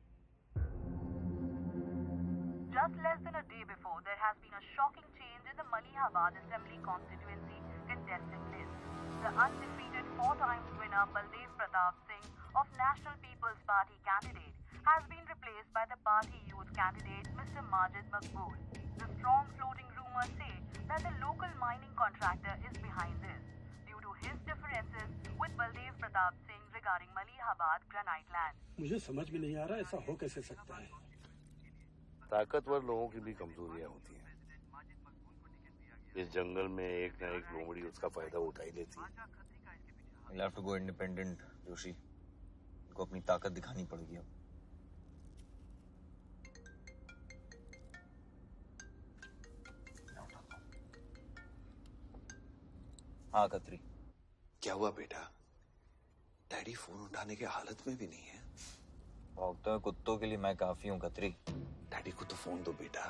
Just less than a day before, there has been a shocking change in the Malihabad Assembly constituency contestant list. The undefeated 4 times winner Baldev Pratap Singh of National People's Party candidate has been replaced by the party youth candidate Mr. Majid Makbul. The strong floating rumors say that the local mining contractor is behind this due to his differences with Baldev Pratap Singh regarding Malihabad granite land. मुझे समझ में नहीं आ रहा ऐसा हो कैसे सकता है. ताकतवर लोगों की भी कमजोरियां होती हैं. इस जंगल में एक ना एक लोमड़ी उसका फायदा उठा ही लेती है. You'll have to go independent, Joshi. इनको अपनी ताकत दिखानी पड़ेगी अब. हाँ खत्री। क्या हुआ बेटा? डैडी फोन उठाने की हालत में भी नहीं है। भौंकते हुए कुत्तों के लिए मैं काफी हूँ खत्री। डैडी को तो फोन दो बेटा,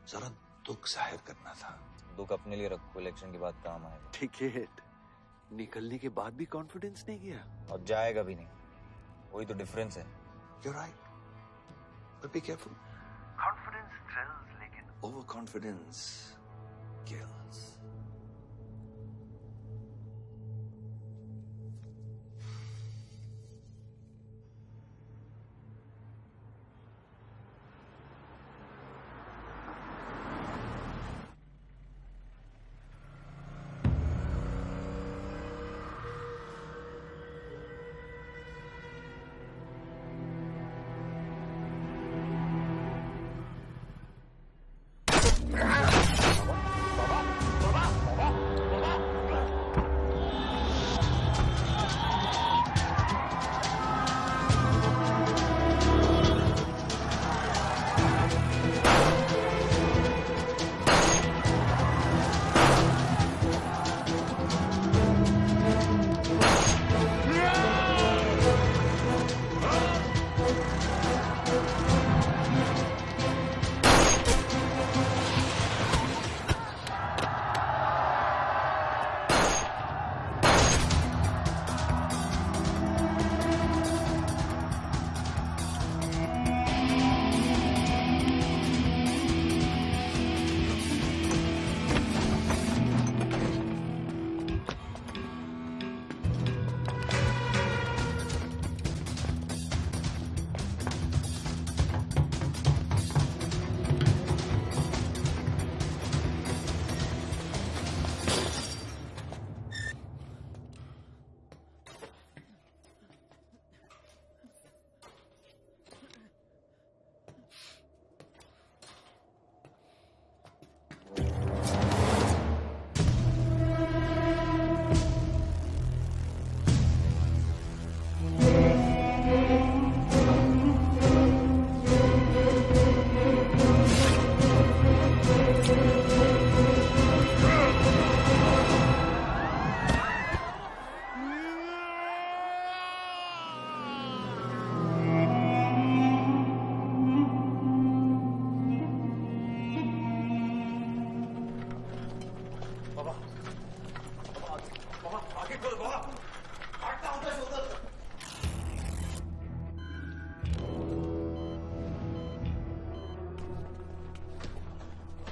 जरा दुख जाहिर करना था। दुख अपने लिए रखो, इलेक्शन के बाद काम आएगा। टिकट निकलने के बाद भी कॉन्फिडेंस नहीं गया और जाएगा भी नहीं, वही तो डिफरेंस है। You're right, but be careful. Confidence thrills, लेकिन overconfidence kills.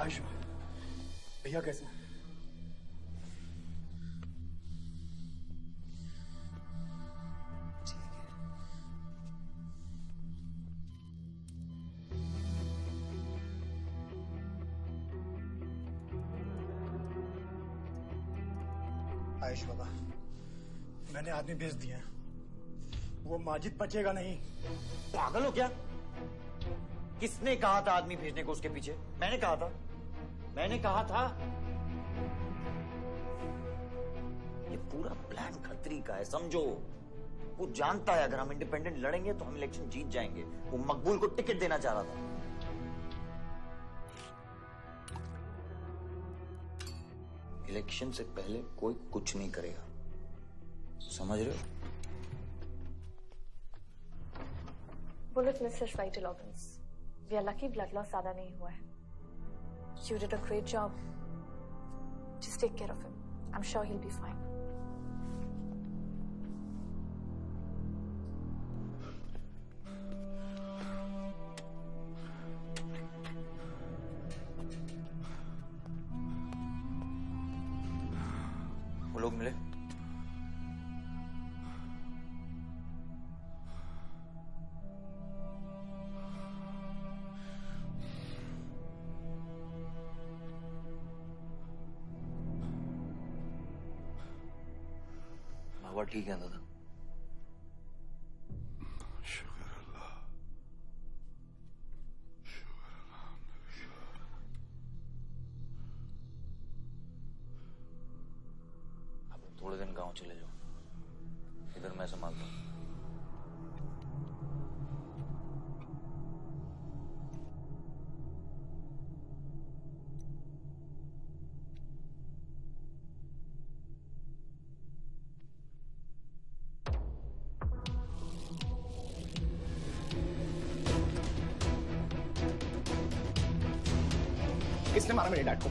आयुष, भैया कैसे हैं? आयुष बाबा, मैंने आदमी भेज दिए हैं। वो माजिद बचेगा नहीं। पागल हो क्या? किसने कहा था आदमी भेजने को उसके पीछे? मैंने कहा था। ये पूरा प्लान खत्री का है, समझो। वो जानता है अगर हम इंडिपेंडेंट लड़ेंगे तो हम इलेक्शन जीत जाएंगे। वो मकबूल को टिकट देना चाह रहा था। इलेक्शन से पहले कोई कुछ नहीं करेगा, समझ रहे हो? Bullet misses vital organs. We are lucky blood loss ज्यादा नहीं हुआ है। You did a great job. Just take care of him. I'm sure he'll be fine. वो लोग मिले? बाबा ठीक है दादा? थोड़े दिन गांव चले जाओ, इधर मैं संभालता हूँ। किसने मारा मेरे डैड को?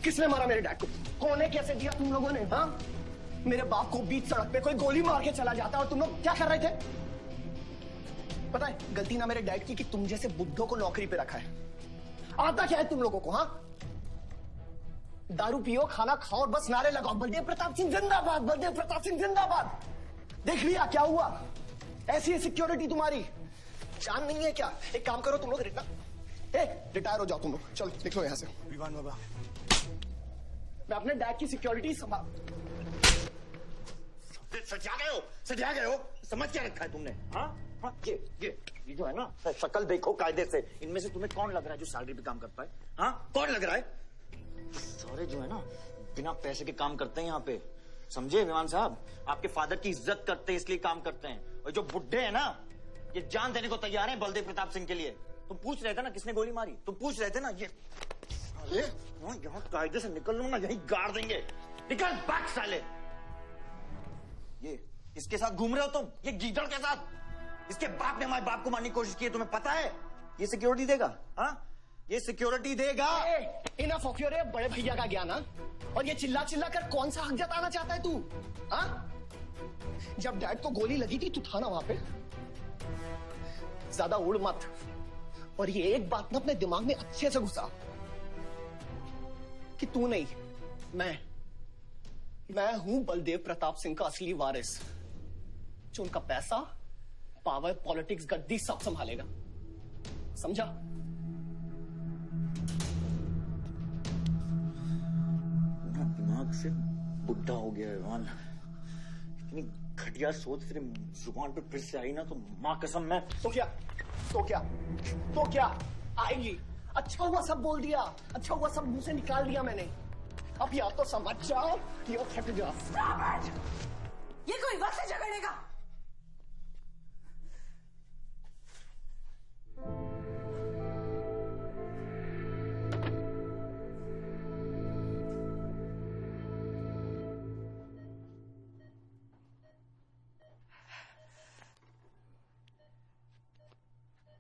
किसने मारा मेरे डैड को? कौन है? कैसे दिया तुम लोगों ने? हाँ, मेरे बाप को बीच सड़क पे कोई गोली मार के चला जाता और तुम लोग क्या कर रहे थे? पता है गलती ना मेरे डैड की कि तुम जैसे बुद्धों को नौकरी पे रखा है। आता क्या है तुम लोगों को? हाँ, दारू पियो, खाना खाओ और बस नारे लगाओ, बलदेव प्रताप सिंह जिंदाबाद, बलदेव प्रताप सिंह जिंदाबाद। देख लिया क्या हुआ? ऐसी है सिक्योरिटी तुम्हारी। जान नहीं है क्या? एक काम करो तुम लोग, रिटायर हो जाओ तुम लोग। चलो निकलो यहाँ से। विवान बाबा, मैं अपने डैड की सिक्योरिटी संभाल। सजा गए हो, समझ क्या रखा है तुमने? हाँ हाँ, ये जो है ना, शक्ल देखो कायदे से। इनमें से तुम्हें कौन लग रहा है जो सैलरी पे काम करता है? हाँ, कौन लग रहा है? सारे जो है ना बिना पैसे के काम करते हैं यहाँ पे, समझे विमान साहब? आपके फादर की इज्जत करते हैं इसलिए काम करते हैं। और जो बुड्ढे हैं ना, ये जान देने को तैयार हैं बलदेव प्रताप सिंह के लिए। तुम पूछ रहे थे ना किसने गोली मारी? तुम पूछ रहे थे ना? ये अरे यहाँ कायदे से निकल लो ना, यही गाड़ देंगे। निकल बैक साले। ये इसके साथ घूम रहे हो तुम, ये गीदड़ के साथ। इसके बाप ने हमारे बाप को मारने की कोशिश की है, तुम्हें पता है? ये सिक्योरिटी देगा? हाँ, ये सिक्योरिटी देगा। इनफ ऑफ योर बड़े भैया का ज्ञान। और ये चिल्ला चिल्ला कर कौन सा हक जताना चाहता है तू? हाँ, जब डैड को गोली लगी थी तू था ना वहां पे? ज्यादा उड़ मत। और ये एक बात ना अपने दिमाग में अच्छे से घुसा कि तू नहीं, मैं हूं बलदेव प्रताप सिंह का असली वारिस, जो उनका पैसा, पावर, पॉलिटिक्स, गद्दी सब संभालेगा। समझा? दिमाग से बुढ़ा हो गया है विमान। इतनी घटिया सोच तेरे जुबान पे फिर से आई ना तो मां कसम मैं। तो क्या आएगी? अच्छा हुआ सब बोल दिया, अच्छा हुआ सब मुंह से निकाल दिया मैंने। अब या तो समझ जाओ या फट जाओ। ये कोई वक्त है झगड़ने का?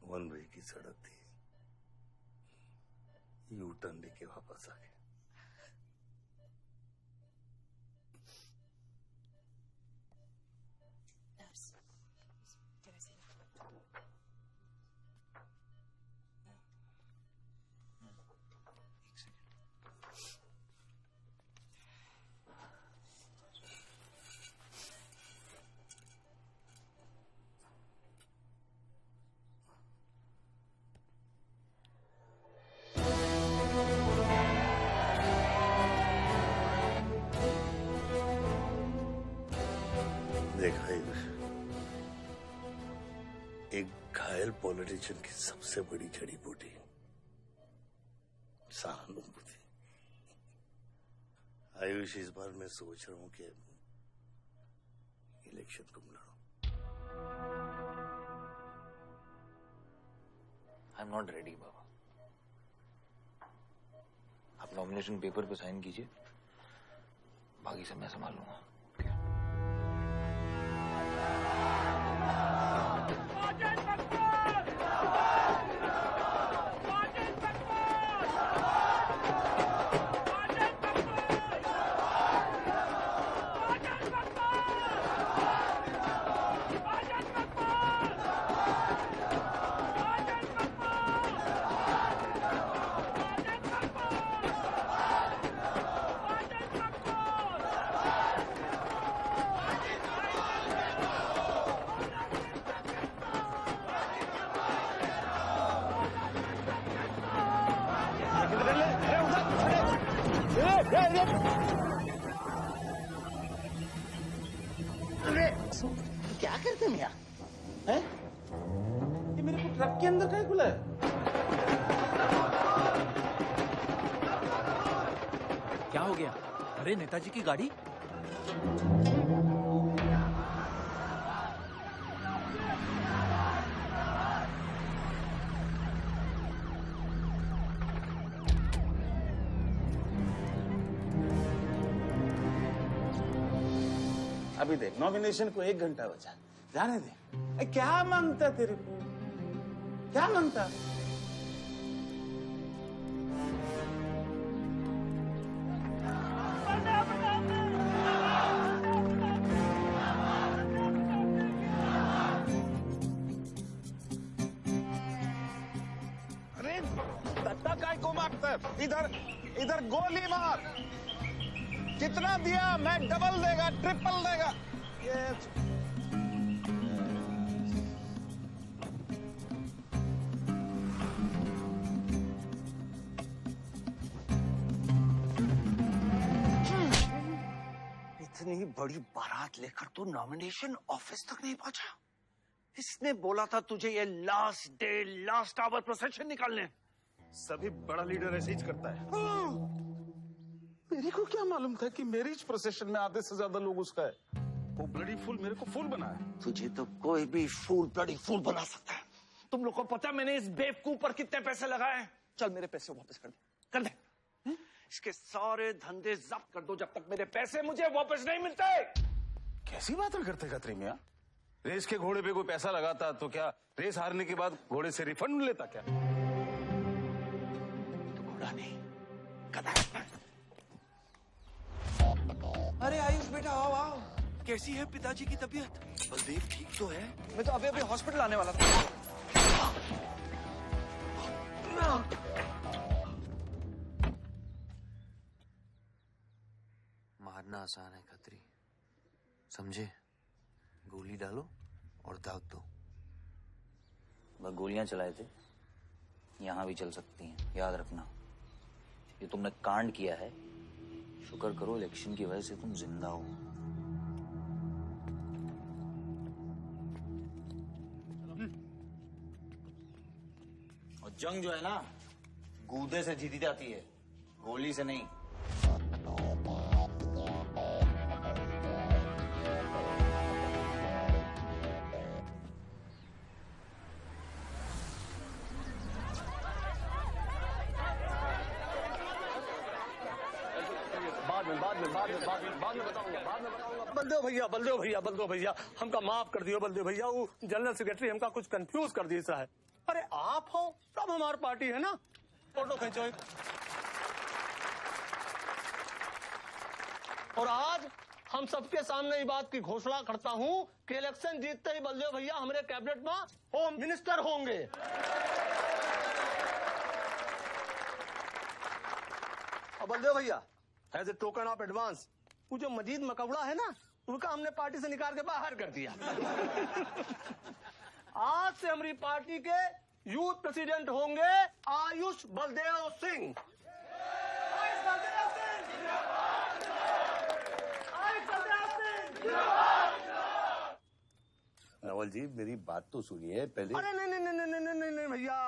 वन वे की सड़क थी, यू टर्न लेके वापस आ गए। देखा एक घायल पॉलिटिशियन की सबसे बड़ी जड़ी बूटी सहानुभूति। आयुष, इस बार मैं सोच रहा हूं कि इलेक्शन तुम लड़ो। आई एम नॉट रेडी बाबा। आप नॉमिनेशन पेपर पे साइन कीजिए, बाकी सब मैं संभालूंगा। क्या करते हैं हैं? ये मेरे को ट्रक के अंदर कहीं खुला है? क्या हो गया? अरे नेताजी की गाड़ी। अभी देख, नॉमिनेशन को 1 घंटा बचा, जाने दे। क्या मांगता तेरे को? क्या मांगता? बात है? इधर इधर गोली मार। कितना दिया? मैं डबल देगा, ट्रिपल देगा। ये इतनी बड़ी बारात लेकर तू नॉमिनेशन ऑफिस तक नहीं पहुंचा। इसने बोला था तुझे ये last day last hour procession निकालने। सभी बड़ा लीडर ऐसे ही करता है। मेरे को क्या मालूम था कि मैरिज प्रोसेशन में आधे से ज्यादा लोग उसका है। वो ब्लडी फूल मेरे को फूल बना है। तुझे तो कोई भी फूल ब्लडी फूल बना सकता है। तुम लोग को पता है मैंने इस बेवकूफ पर कितने पैसे लगाए हैं? चल मेरे पैसे वापस कर दे, कर दे। इसके सारे धंधे जब्त कर दो जब तक मेरे पैसे मुझे वापस नहीं मिलते। कैसी बातें करते खत्री मियां? रेस के घोड़े पे कोई पैसा लगाता तो क्या रेस हारने के बाद घोड़े से रिफंड लेता क्या? तो घोड़ा नहीं, गधा। अरे आयुष बेटा आओ आओ। कैसी है पिताजी की तबीयत? बलदेव ठीक तो है? मैं तो अभी अभी हॉस्पिटल आने वाला था। मारना आसान है खत्री, समझे? गोली डालो और दाग दो। बस गोलियां चलाए थे, यहां भी चल सकती हैं, याद रखना। ये तुमने कांड किया है, शुक्र करो इलेक्शन की वजह से तुम जिंदा हो। और जंग जो है ना, गूदे से जीती जाती है, गोली से नहीं। बलदेव भैया हमका माफ कर दियो। बलदेव भैया वो जनरल सेक्रेटरी हमका कुछ कंफ्यूज कर दिया है। अरे आप हो तब हमारी पार्टी है ना। फोटो खींचो एक। और आज हम सबके सामने ये बात की घोषणा करता हूं कि इलेक्शन जीतते ही बलदेव भैया हमारे कैबिनेट में होम मिनिस्टर होंगे। और बलदेव भैया as a token of advance वो जो मजीद मकबड़ा है ना, उनका हमने पार्टी से निकाल के बाहर कर दिया। आज से हमारी पार्टी के यूथ प्रेसिडेंट होंगे आयुष बलदेव सिंह। नवल जी मेरी बात तो सुनिए पहले। अरे नहीं नहीं नहीं नहीं नहीं नहीं नहीं भैया,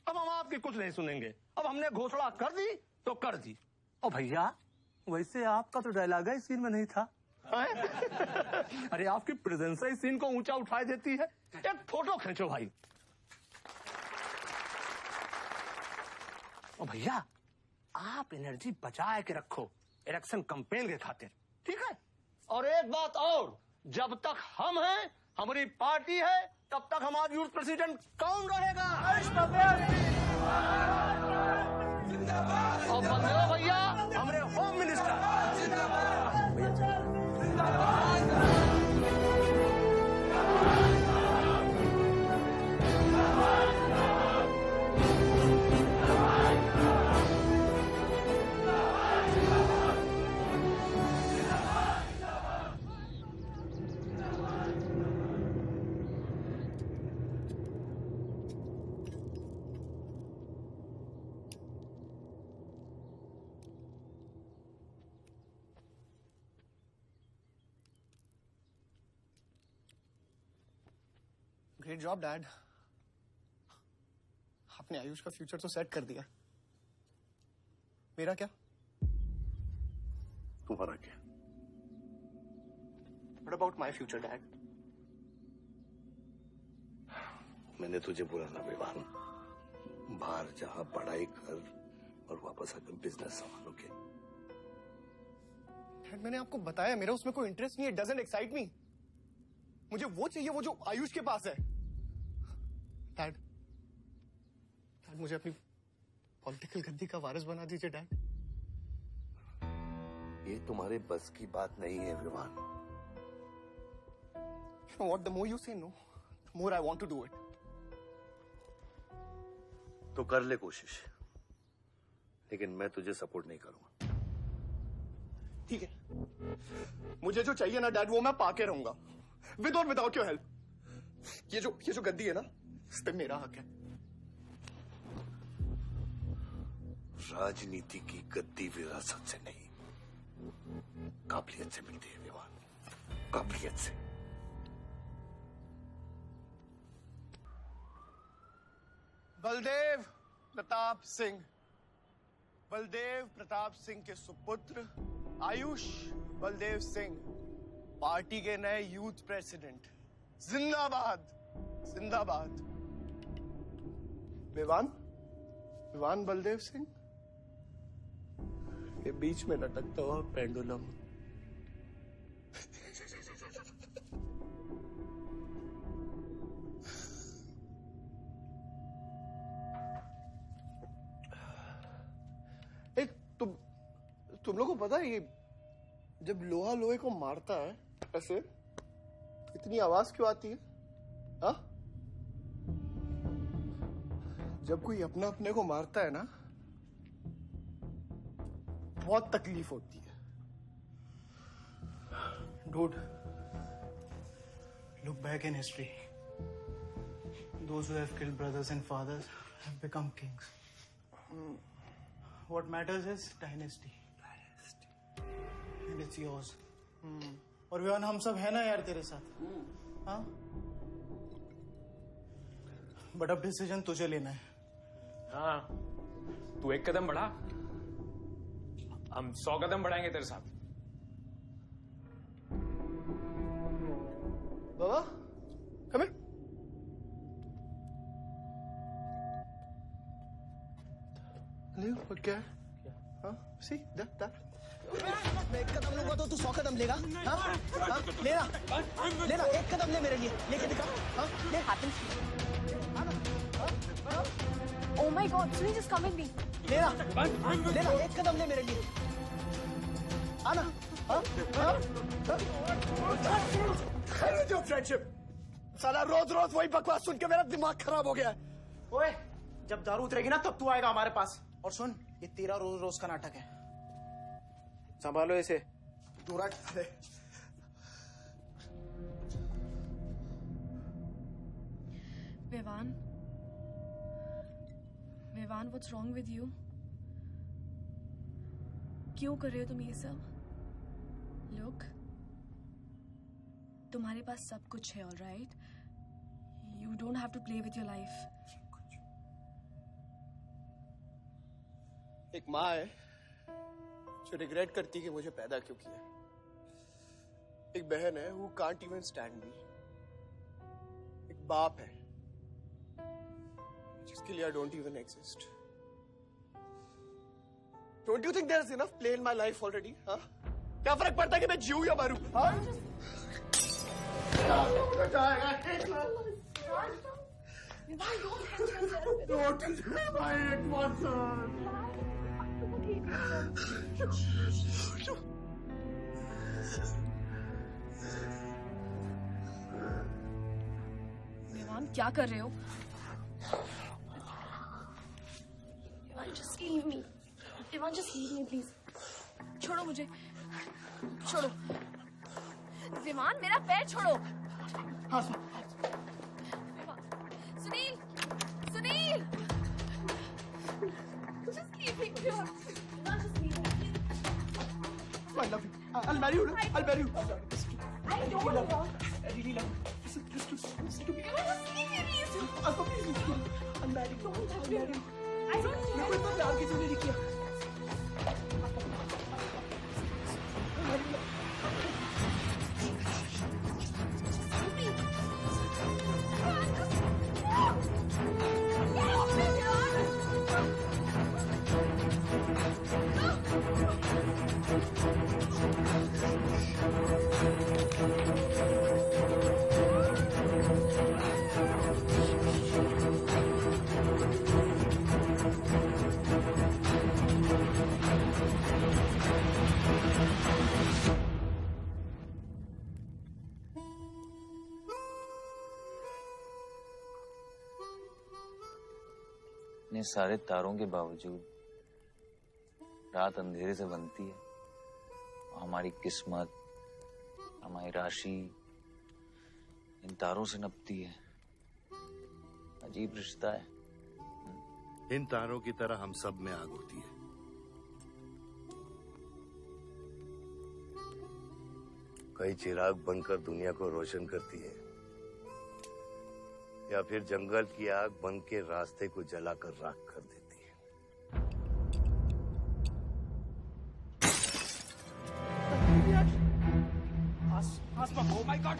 अब हम आपकी कुछ नहीं सुनेंगे। अब हमने घोषणा कर दी तो कर दी। और भैया वैसे आपका तो डायलॉग है इस सीन में नहीं था। अरे आपकी प्रेजेंस इस सीन को ऊंचा उठा देती है। एक फोटो खींचो भाई। और भैया आप एनर्जी बचा के रखो इलेक्शन कैंपेन के खातिर, ठीक है? और एक बात और, जब तक हम हैं, हमारी पार्टी है, तब तक हमारा यूथ प्रेसिडेंट कौन रहेगा? और बलदेव भैया हमारे home minister. Great job dad. आपने आयुष का फ्यूचर तो सेट कर दिया। मेरा क्या? तुम्हारा क्या? What about my future, Dad? मैंने तुझे बोला ना विवान, बाहर जहां पढ़ाई कर और वापस आकर बिजनेस संभालोगे। डैड मैंने आपको बताया मेरा उसमें कोई इंटरेस्ट नहीं है। Doesn't excite me. मुझे वो चाहिए वो जो आयुष के पास है। डैड मुझे अपनी पॉलिटिकल गद्दी का वारिस बना दीजिए डैड। ये तुम्हारे बस की बात नहीं है Vivaan. You know what? The more you say no, the more I want to do it. तो कर ले कोशिश, लेकिन मैं तुझे सपोर्ट नहीं करूंगा। ठीक है, मुझे जो चाहिए ना डैड वो मैं पाके रहूंगा, विद और विदाउट योर हेल्प। ये जो गद्दी है ना, इस पे मेरा हक है। राजनीति की गद्दी विरासत से नहीं, काबिलियत से मिलती है विवान, काबिलियत से। बलदेव प्रताप सिंह, बलदेव प्रताप सिंह के सुपुत्र आयुष बलदेव सिंह, पार्टी के नए यूथ प्रेसिडेंट। जिंदाबाद जिंदाबाद। विवान बलदेव सिंह, ये बीच में लटकता हुआ पेंडुलम। एक तुम लोगों को पता है ये जब लोहा लोहे को मारता है ऐसे इतनी आवाज क्यों आती है? हाँ? जब कोई अपना अपने को मारता है ना, बहुत तकलीफ होती है। Dude, look back in history. Those who have killed brothers and fathers have become kings. What matters is dynasty. And it's yours. और विवान हम सब है ना यार तेरे साथ, हाँ? बट अब डिसीजन तुझे लेना है। हाँ, तू एक कदम बढ़ा, हम 100 कदम बढ़ाएंगे तेरे साथ। बाबा, come here. क्या है? हाँ, see that. मैं एक कदम लूंगा तो तू 100 कदम लेगा? हाँ? हाँ? लेना, एक कदम ले मेरे लिए, लेके दिखा। हाँ? ले। Oh my God, Sunil, just come with me. लेना, एक कदम ले मेरे लिए। आना, हाँ? जो फ्रेंडशिप, साला रोज वही बकवास सुन के मेरा दिमाग खराब हो गया है। ओए, जब दारू उतरेगी ना तब तू आएगा हमारे पास। और सुन, ये तेरा रोज का नाटक है, संभालो इसे। दूरा Vivaan, what's wrong with you? क्यों कर रहे हो तुम ये सब? Look, तुम्हारे पास सब कुछ है, all right? You don't have to play with your life. एक माँ है जो रिग्रेट करती कि मुझे पैदा क्यों किया। एक बहन है who can't even stand me. एक बाप है जिसके लिए I don't even exist. Don't you think there's enough play in my life already? हाँ? क्या फर्क पड़ता है कि मैं जीऊं या मरूं? हाँ? विवान, क्या कर रहे हो? Vivaan, just leave me. Vivaan, just leave me, please. छोड़ो मुझे, छोड़ो। विमान, मेरा पैर छोड़ो। हाँ, Sunil, Sunil, just leave me. Vivan, just leave me. I love you. I'll marry you. I'll marry you. I don't want. I really love you. Listen to me. Just leave me, please. Please listen to me. I'll marry you. I'll marry you. I don't मेरे को इतना प्यार किसी ने नहीं किया। इतने सारे तारों के बावजूद रात अंधेरे से बनती है, हमारी किस्मत, हमारी राशि इन तारों से नपती है। अजीब रिश्ता है। इन तारों की तरह हम सब में आग होती है। कई चिराग बनकर दुनिया को रोशन करती है, या फिर जंगल की आग बन के रास्ते को जलाकर राख कर देती है। Oh my God!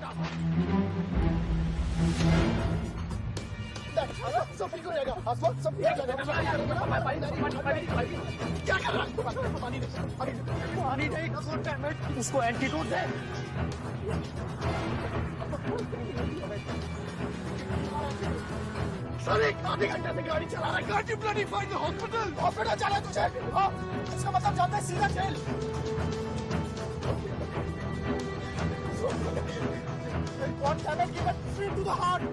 सब ठीक हो जाएगा, आसमान सब ठीक हो जाएगा। क्या कर रहा है? पानी नहीं, उसको एंटीडोट दे। सर एक आधे घंटे से गाड़ी चला रहा है। Can't you bloody find the hospital? Hospital जाना है तुझे? हाँ, इसका मतलब जाता है सीधा jail. One cannot give it straight to the heart.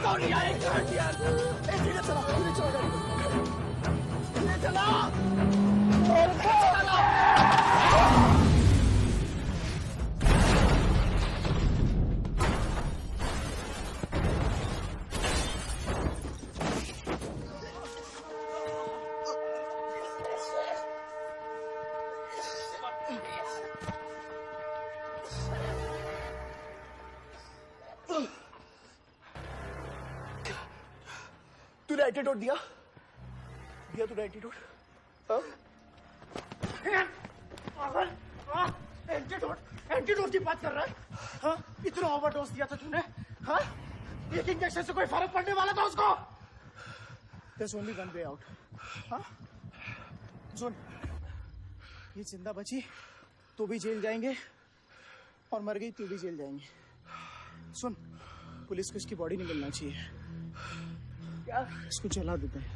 Sorry, I can't hear. धीरे चला, धीरे चला, धीरे चला। तूने एंटीडोट दिया? दिया तूने एंटीडोट? हाँ? एंटीडोट की बात कर रहा है? हाँ? इतना ओवरडोज दिया था तूने? हाँ? एक इंजेक्शन से कोई फर्क पड़ने वाला था उसको? There's only one way out. हाँ? सुन, ये जिंदा बची तो भी जेल जाएंगे और मर गई तो भी जेल जाएंगे। सुन, पुलिस को इसकी बॉडी नहीं मिलना चाहिए। क्या? इसको जला देते हैं।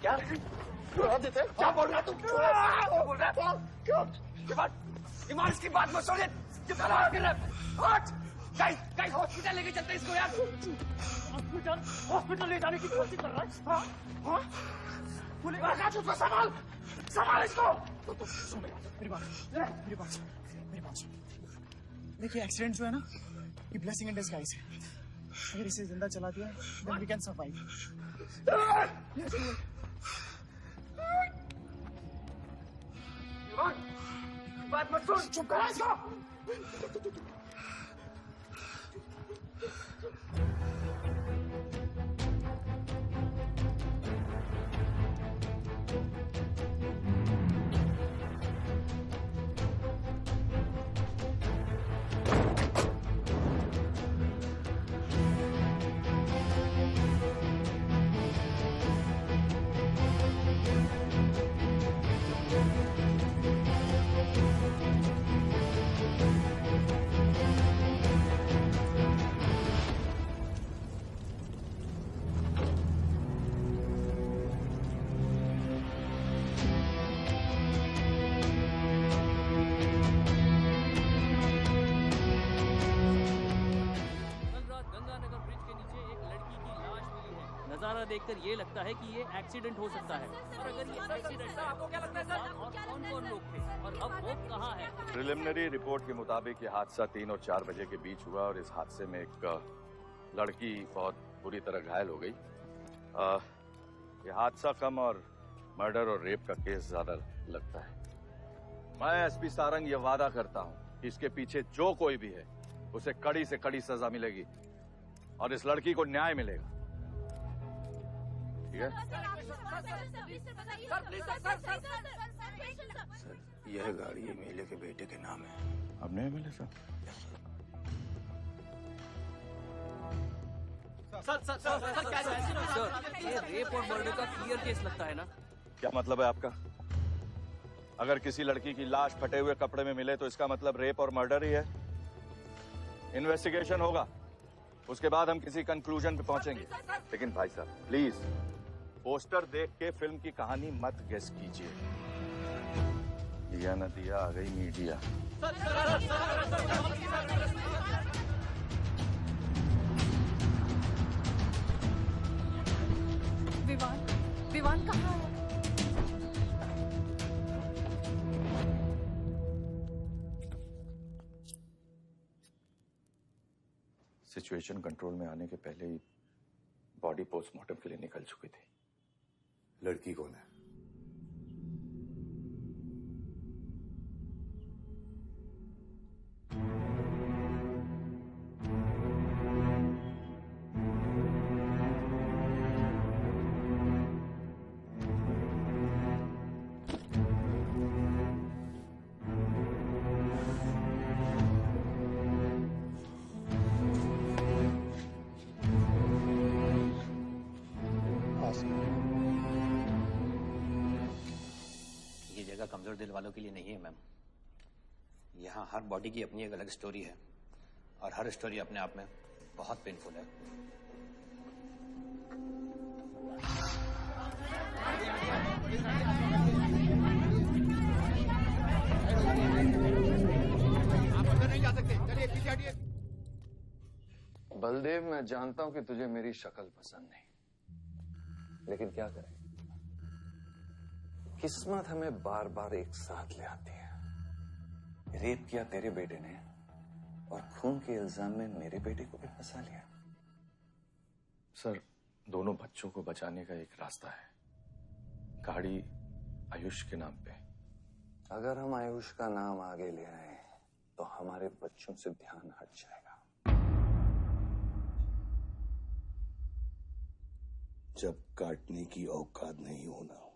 क्या? जला देते हैं? क्या बोल रहा है तू? क्या बोल रहा है? क्यों? ईमान की बात मत सुनिए। कितना लगा कर रहा है? हट! गाइस हॉस्पिटल लेके चलते हैं इसको यार। हॉस्पिटल ले जाने की कोशिश कर रहा है? हाँ? हाँ? पुलिस राजू उसको संभाल इसको। सुन मेरी बात सुन। देखिए एक्सीडेंट जो है ना, ये ब्लेसिंग इन डिस्गाइज है। अगर इसे जिंदा चला दिया then we can survive. बात मत सुन, चुप करा इसको। नजारा देखकर ये लगता है कि ये एक्सीडेंट हो सकता है। और अगर ये एक्सीडेंट है, आपको क्या लगता है सर? और कौन-कौन लोग थे और अब वो कहाँ है? प्रिलिमिनरी रिपोर्ट के मुताबिक ये हादसा 3 और 4 बजे के बीच हुआ और इस हादसे में एक लड़की बहुत बुरी तरह घायल हो गई। ये हादसा कम और मर्डर और रेप का केस ज्यादा लगता है। मैं एसपी सारंग ये वादा करता हूँ कि इसके पीछे जो कोई भी है उसे कड़ी से कड़ी सजा मिलेगी और इस लड़की को न्याय मिलेगा। ठीक है? सर, यह गाड़ी एमएलए के बेटे के नाम है। अब नहीं मिले सर? सर, ये रेप और मर्डर का क्लियर केस लगता है ना? क्या मतलब है आपका? अगर किसी लड़की की लाश फटे हुए कपड़े में मिले तो इसका मतलब रेप और मर्डर ही है। इन्वेस्टिगेशन होगा, उसके बाद हम किसी कंक्लूजन पे पहुंचेंगे। लेकिन भाई साहब प्लीज पोस्टर देख के फिल्म की कहानी मत गेस कीजिए। दिया न दिया आ गई मीडिया। विवान, विवान कहाँ है? सिचुएशन कंट्रोल में आने के पहले ही बॉडी पोस्टमार्टम के लिए निकल चुकी थी। लड़की कौन है? ये जगह कमजोर दिल वालों के लिए नहीं है मैम। यहाँ हर बॉडी की अपनी एक अलग स्टोरी है और हर स्टोरी अपने आप में बहुत पेनफुल है। आप अंदर नहीं जा सकते, चलिए पीछे हटिए। बलदेव, मैं जानता हूं कि तुझे मेरी शक्ल पसंद नहीं, लेकिन क्या करें, किस्मत हमें बार बार एक साथ ले आती है। रेप किया तेरे बेटे ने और खून के इल्जाम में मेरे बेटे को भी फंसा लिया। सर, दोनों बच्चों को बचाने का एक रास्ता है, गाड़ी आयुष के नाम पे। अगर हम आयुष का नाम आगे ले आए तो हमारे बच्चों से ध्यान हट जाएगा। जब काटने की औकात नहीं होना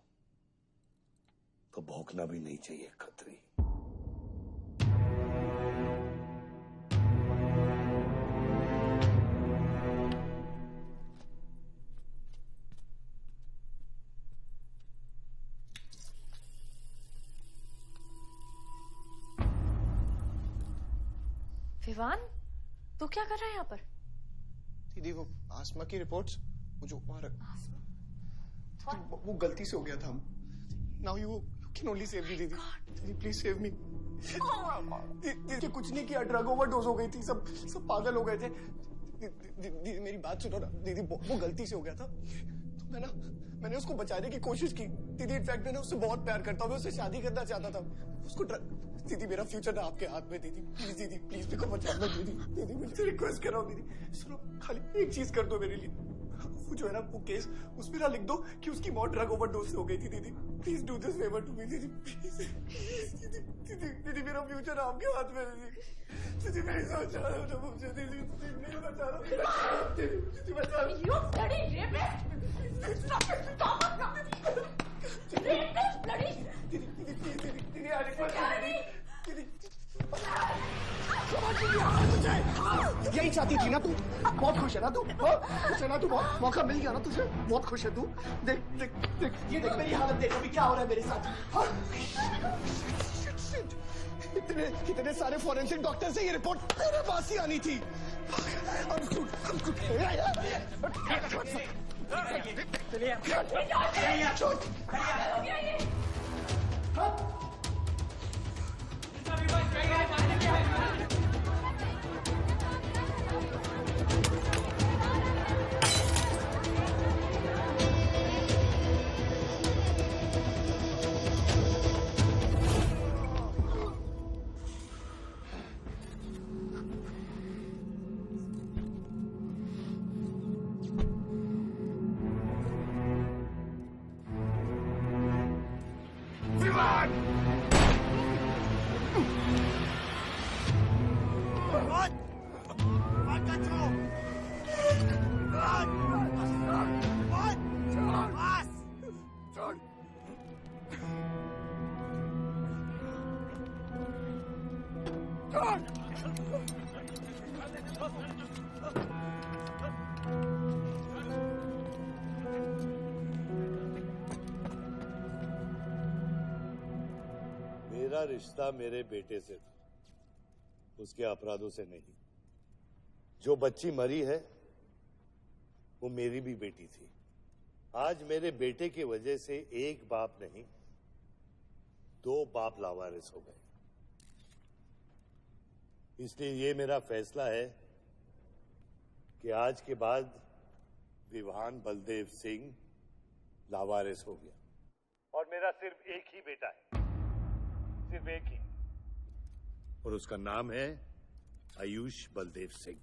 तो भौंकना भी नहीं चाहिए खतरी। विवान, तू क्या कर रहा है यहाँ पर? दीदी वो आसमा की रिपोर्ट्स, वो जो वहां वो गलती से हो गया था। Now you can only save me दीदी। दीदी प्लीज सेव मी। दीदी कुछ नहीं किया, ड्रग ओवरडोज हो गई थी, सब पागल हो गए थे। दीदी मेरी बात सुनो ना दीदी, वो गलती से हो गया था तो मैंने उसको बचाने की कोशिश की दीदी। इनफैक्ट मैंने उससे बहुत प्यार करता हूँ, मैं उससे शादी करना चाहता था। उसको दीदी मेरा फ्यूचर ना आपके हाथ में दीदी। प्लीज दीदी, प्लीज मेरे को बचा लो दीदी। दीदी मुझे रिक्वेस्ट कर रहा हूँ दीदी, सुनो खाली एक चीज कर दो मेरे लिए। वो जो है ना वो केस उसमें ना लिख दो कि उसकी मौत ड्रग ओवरडोज से हो गई थी दीदी। Please do this favour to me दीदी, प्लीज दीदी। दीदी दीदी मेरा फ्यूचर आपके हाथ में दीदी। दीदी नहीं बचा रहा हूँ मुझे दीदी, नहीं बचा रहा हूँ दीदी, बचा रहा हूँ। You bloody rapist! Stop it! Stop it! Rapist, bloody! दीदी दीदी प्लीज दीदी, दीदी आई रिक्वेस्ट दीदी। समझ नहीं आ रहा तुझे? यही चाहती थी ना तू? बहुत खुश है ना तू? खुश है ना तू? बहुत मौका मिल गया ना तुझे? बहुत खुश है तू? देख देख देख, ये देख मेरी हालत देख अभी क्या हो रहा है मेरे साथ। इतने सारे फॉरेंसिक डॉक्टर से ये रिपोर्ट तेरे पास ही आनी थी। मेरा रिश्ता मेरे बेटे से था, उसके अपराधों से नहीं। जो बच्ची मरी है वो मेरी भी बेटी थी। आज मेरे बेटे की वजह से एक बाप नहीं 2 बाप लावारिस हो गए। इसलिए ये मेरा फैसला है कि आज के बाद विवान बलदेव सिंह लावारिस हो गया और मेरा सिर्फ एक ही बेटा है, सिर्फ एक ही, और उसका नाम है आयुष बलदेव सिंह।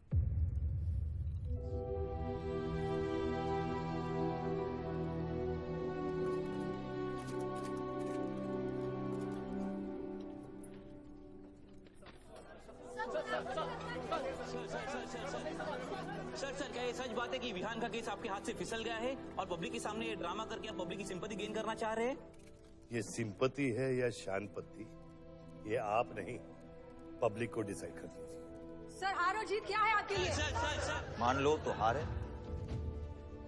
सर क्या ये सच बात है कि विहान का केस आपके हाथ से फिसल गया है और पब्लिक के सामने ये ड्रामा करके आप पब्लिक की सिंपैथी गेन करना चाह रहे हैं? ये सिंपैथी है या शानपत्ती, ये आप नहीं, पब्लिक को डिसाइड कर दीजिए। सर हार और जीत क्या है आपके लिए? सर मान लो तो हार है,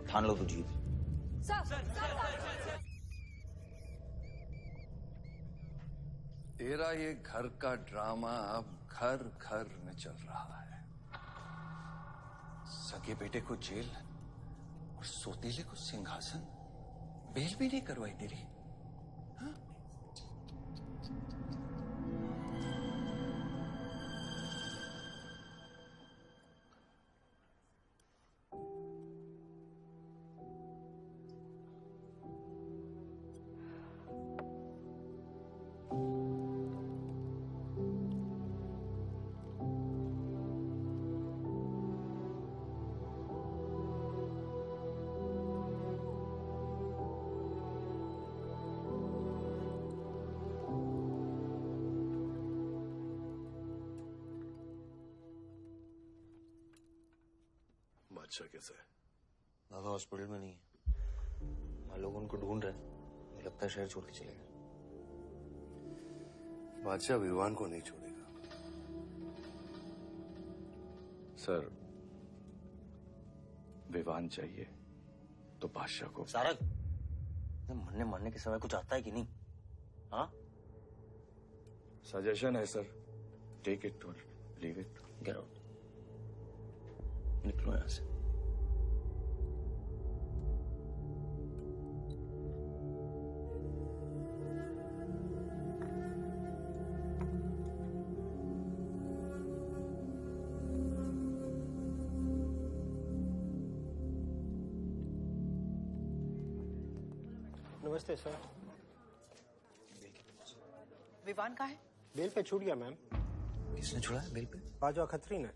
ठान लो तो जीत। तेरा ये घर का ड्रामा अब घर घर में चल रहा है। सगे बेटे को जेल और सोतीले को सिंहासन, बेल भी नहीं करवाई तेरी। बादशाह कैसा है? दादा हॉस्पिटल में नहीं है, मान लोग उनको ढूंढ रहे हैं, मुझे लगता है शहर छोड़ के चले गए। बादशाह विवान को नहीं छोड़ेगा। सर, विवान चाहिए तो बादशाह को। सारंग, मरने के समय कुछ आता है कि नहीं? हाँ? सजेशन है सर, टेक इट और लीव इट। गेट आउट, निकलो यहां से। नमस्ते सर। विवान कहाँ है? बेल पे छूट गया मैम। किसने छुड़ा है बेल पे? बाजवा खत्री ने।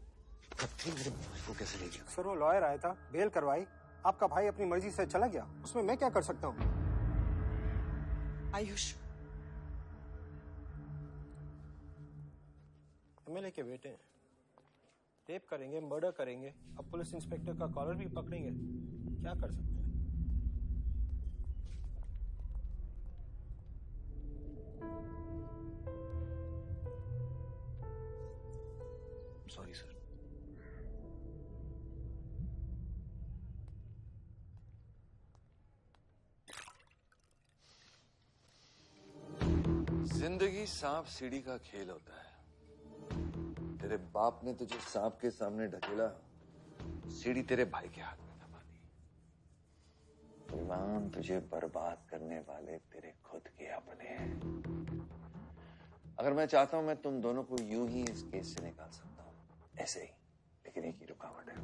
खत्री मेरे भाई को कैसे ले गया? सर वो लॉयर आया था, बेल करवाई, आपका भाई अपनी मर्जी से चला गया, उसमें मैं क्या कर सकता हूँ? आयुष एमएलए के बेटे हैं, रेप करेंगे, मर्डर करेंगे, अब पुलिस इंस्पेक्टर का कॉलर भी पकड़ेंगे, क्या कर सकते हैं? Sorry sir. जिंदगी सांप सीढ़ी का खेल होता है। तेरे बाप ने तुझे सांप के सामने ढकेला, सीढ़ी तेरे भाई के हाथ में दबा दी। विवान तुझे बर्बाद करने वाले तेरे खुद के अपने हैं। अगर मैं चाहता हूं मैं तुम दोनों को यूं ही इस केस से निकाल सकता हूं, ऐसे ही, लेकिन एक ही रुकावट है,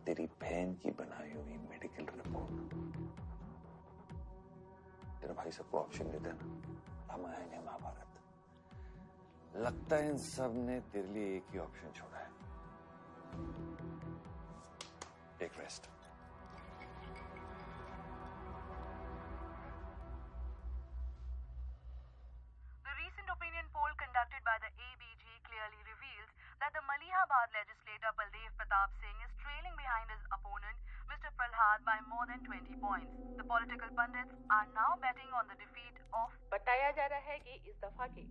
तेरी बहन की बनाई हुई मेडिकल रिपोर्ट। तेरा भाई सबको ऑप्शन देता है ना, रामायण या महाभारत। लगता है इन सब ने तेरे लिए एक ही ऑप्शन छोड़ा है, take rest. The recent opinion poll conducted by the ABG clearly reveals that the Malihabad legislator Baldev Pratap Singh is trailing behind his opponent, Mr. Prahlad, by more than 20 points. The political pundits are now betting on the defeat of... बताया जा रहा है कि इस दफा के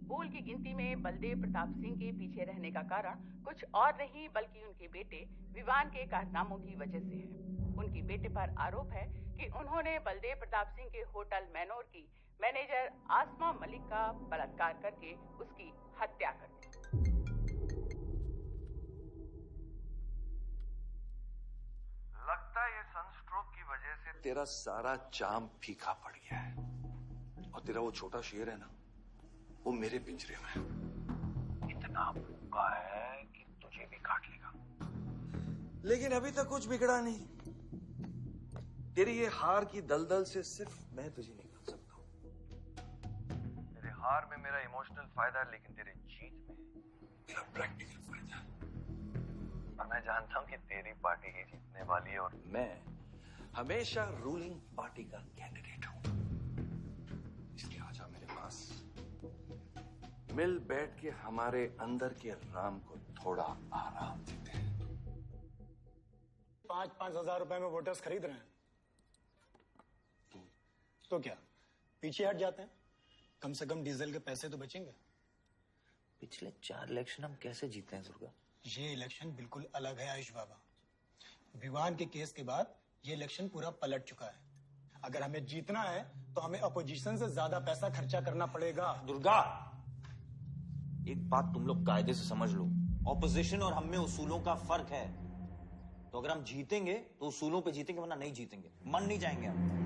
पोल की गिनती में बलदेव प्रताप सिंह के पीछे रहने का कारण कुछ और नहीं बल्कि उनके बेटे विवान के कारनामों की वजह से है। उनके बेटे पर आरोप है कि उन्होंने बलदेव प्रताप सिंह के होटल मैनोर की मैनेजर आसमा मलिक का बलात्कार करके उसकी हत्या कर दी। लगता है ये सनस्ट्रोक की वजह से तेरा सारा चाम फीका पड़ गया है, और तेरा वो छोटा शेर है ना, वो मेरे पिंजरे में है। इतना भूखा है कि तुझे भी काट लेगा। लेकिन अभी तक कुछ बिगड़ा नहीं। तेरी ये हार की दलदल से सिर्फ मैं तुझे निकाल सकता हूं। तेरे हार में मेरा इमोशनल फायदा है, लेकिन तेरे जीत में मेरा प्रैक्टिकल फायदा है। और मैं जानता हूं कि तेरी पार्टी ही जीतने वाली है, और मैं हमेशा रूलिंग पार्टी का कैंडिडेट हूं। इसलिए आजा मेरे पास, मिल बैठ के हमारे अंदर के राम को थोड़ा आराम देते हैं। 5-5 हजार रुपए में वोटर्स खरीद रहे हैं, तो क्या पीछे हट जाते हैं? कम से कम डीजल के पैसे तो बचेंगे। पिछले 4 इलेक्शन हम कैसे जीते हैं दुर्गा? ये इलेक्शन बिल्कुल अलग है आयुष बाबा। विवान के केस के बाद ये इलेक्शन पूरा पलट चुका है। अगर हमें जीतना है तो हमें अपोजिशन से ज्यादा पैसा खर्चा करना पड़ेगा। दुर्गा, एक बात तुम लोग कायदे से समझ लो, ऑपोजिशन और हम में उसूलों का फर्क है। तो अगर हम जीतेंगे तो उसूलों पे जीतेंगे, वरना नहीं जीतेंगे, मन नहीं जाएंगे हम।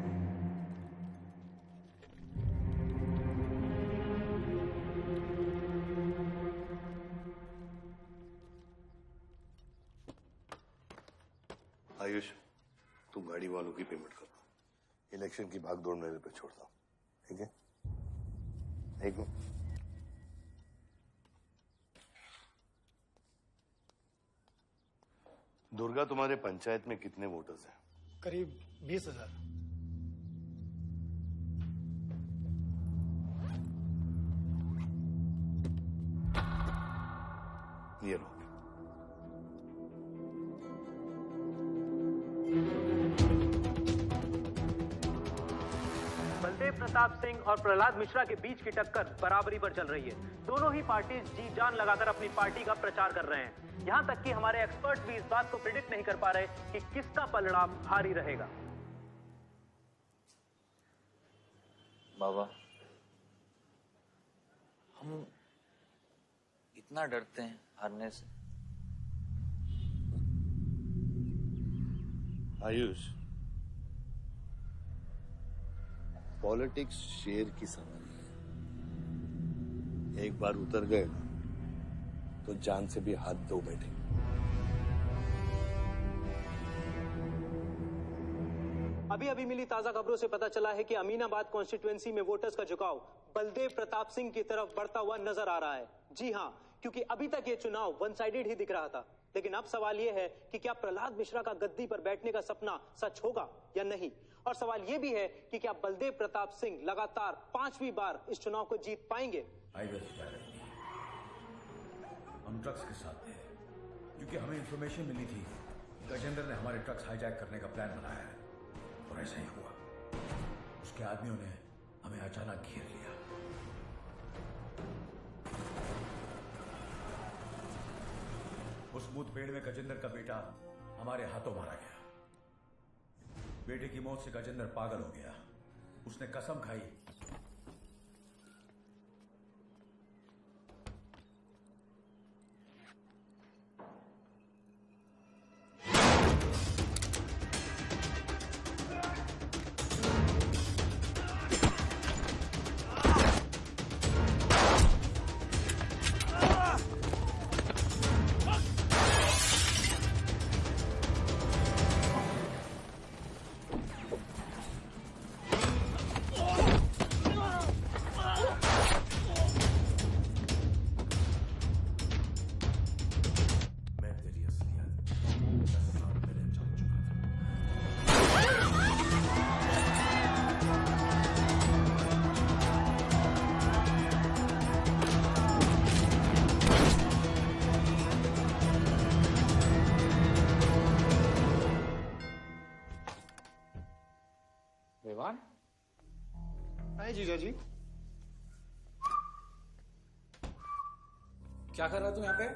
आयुष, तू गाड़ी वालों की पेमेंट कर दो। इलेक्शन की भागदौड़ मेरे पे छोड़ता हूं, ठीक है? एक मिनट। दुर्गा, तुम्हारे पंचायत में कितने वोटर्स हैं? करीब 20,000। ये लो। बलदेव प्रताप सिंह और प्रहलाद मिश्रा के बीच की टक्कर बराबरी पर चल रही है। दोनों ही पार्टी जी जान लगाकर अपनी पार्टी का प्रचार कर रहे हैं। यहां तक कि हमारे एक्सपर्ट भी इस बात को प्रिडिक्ट नहीं कर पा रहे कि किसका पलड़ा भारी रहेगा। बाबा, हम इतना डरते हैं हारने से। आयुष, पॉलिटिक्स शेर की सवारी है। एक बार उतर गए ना तो जान से भी हाथ धो बैठे। अभी अभी मिली ताजा खबरों से पता चला है कि अमीनाबाद कॉन्स्टिट्यूएंसी में वोटर्स का झुकाव बलदेव प्रताप सिंह की तरफ बढ़ता हुआ नजर आ रहा है। जी हां, क्योंकि अभी तक ये चुनाव वन साइडेड ही दिख रहा था। लेकिन अब सवाल ये है कि क्या प्रहलाद मिश्रा का गद्दी पर बैठने का सपना सच होगा या नहीं। और सवाल ये भी है कि क्या बलदेव प्रताप सिंह लगातार 5वीं बार इस चुनाव को जीत पाएंगे। हम ट्रक्स के साथ थे, क्योंकि हमें इंफॉर्मेशन मिली थी गजेंद्र ने हमारे ट्रक्स हाईजैक करने का प्लान बनाया है, और ऐसा ही हुआ। उसके आदमियों ने हमें अचानक घेर लिया। उस मुठभेड़ में गजेंद्र का बेटा हमारे हाथों मारा गया। बेटे की मौत से गजेंद्र पागल हो गया। उसने कसम खाई हाय जीजा जी। क्या कर रहा तू यहाँ पे?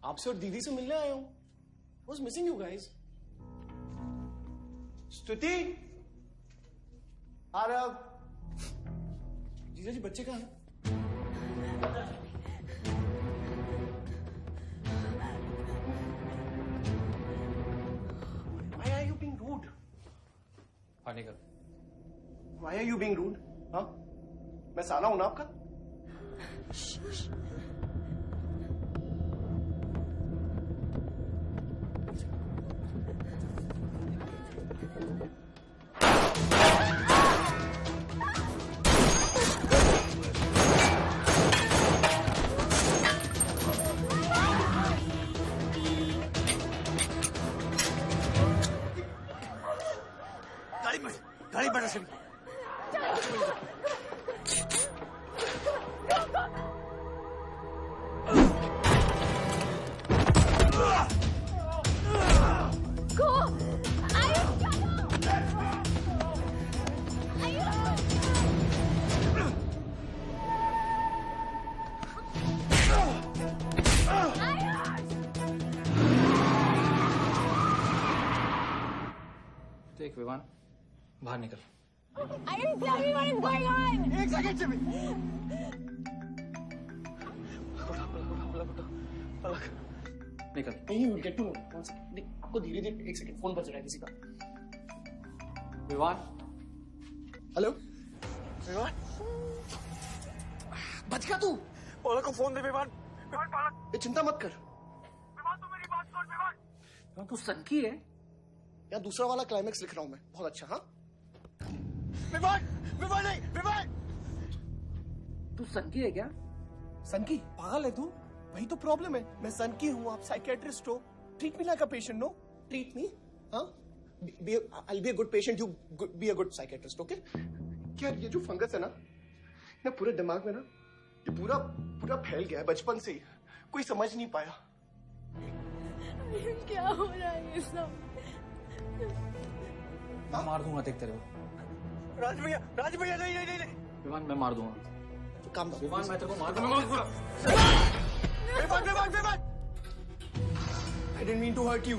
आपसे और दीदी से मिलने आया हूं। Was missing you guys. स्तुति, आ रहा। जीजा जी, बच्चे कहाँ हैं? Why are you being rude? पानी कर। Why are you being rude? हाँ? मैं साला हूं ना आपका? विवान बाहर निकल। I didn't tell you what is going on. एक सेकंड से भी। निकल। नहीं, गेट टू आपको धीरे धीरे। एक सेकंड, फोन बज रहा है किसी का। विवान। हेलो विवान, बच गया तू? पलक को फोन दे विवान। ये चिंता मत कर। विवान तू मेरी बात सुन विवान। तू सनकी है? यार दूसरा वाला क्लाइमेक्स लिख रहा हूं मैं, बहुत अच्छा। हाँ विवान, विवान नहीं, विवान। तू सनकी है क्या? सनकी? पागल है तू? वही तो प्रॉब्लम है। मैं सनकी हूँ, आप साइकेट्रिस्ट हो। Treat me like a patient, no? Treat me. हाँ, I'll be a good patient, you be a good psychiatrist, okay? क्या ये जो फंगस है ना पूरे दिमाग में ना, ये पूरा फैल गया है बचपन से ही। कोई समझ नहीं पाया। क्या हो रहा है ये सब? मैं मार दूंगा देख तेरे को। राज भैया नहीं। विवान मैं मार दूंगा। काम दो। विवान मैं तेरे को मार दूंगा। Vivaan. I didn't mean to hurt you.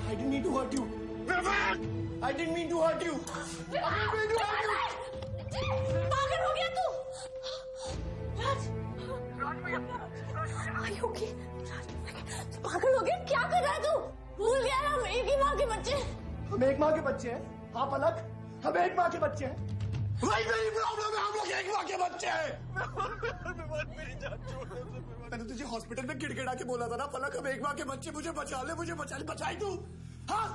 I didn't mean to hurt you. I didn't mean to hurt you. पागल हो गया तू? राज Are you okay? राज पागल हो गया? क्या कर रहा है तू? भूल गया ना हम एक ही माँ के बच्चे। हम एक माँ के बच्चे हैं। हाँ पलक, हम एक माँ के बच्चे हैं। वही मेरी प्रॉब्लम है, हम लोग एक माँ के बच्चे हैं। मेरी जान छोड़ दे। मैंने तुझे हॉस्पिटल में गिड़गिड़ा के बोला था ना पलक, हम एक माँ के बच्चे, मुझे बचा ले, बचाई तू। हाँ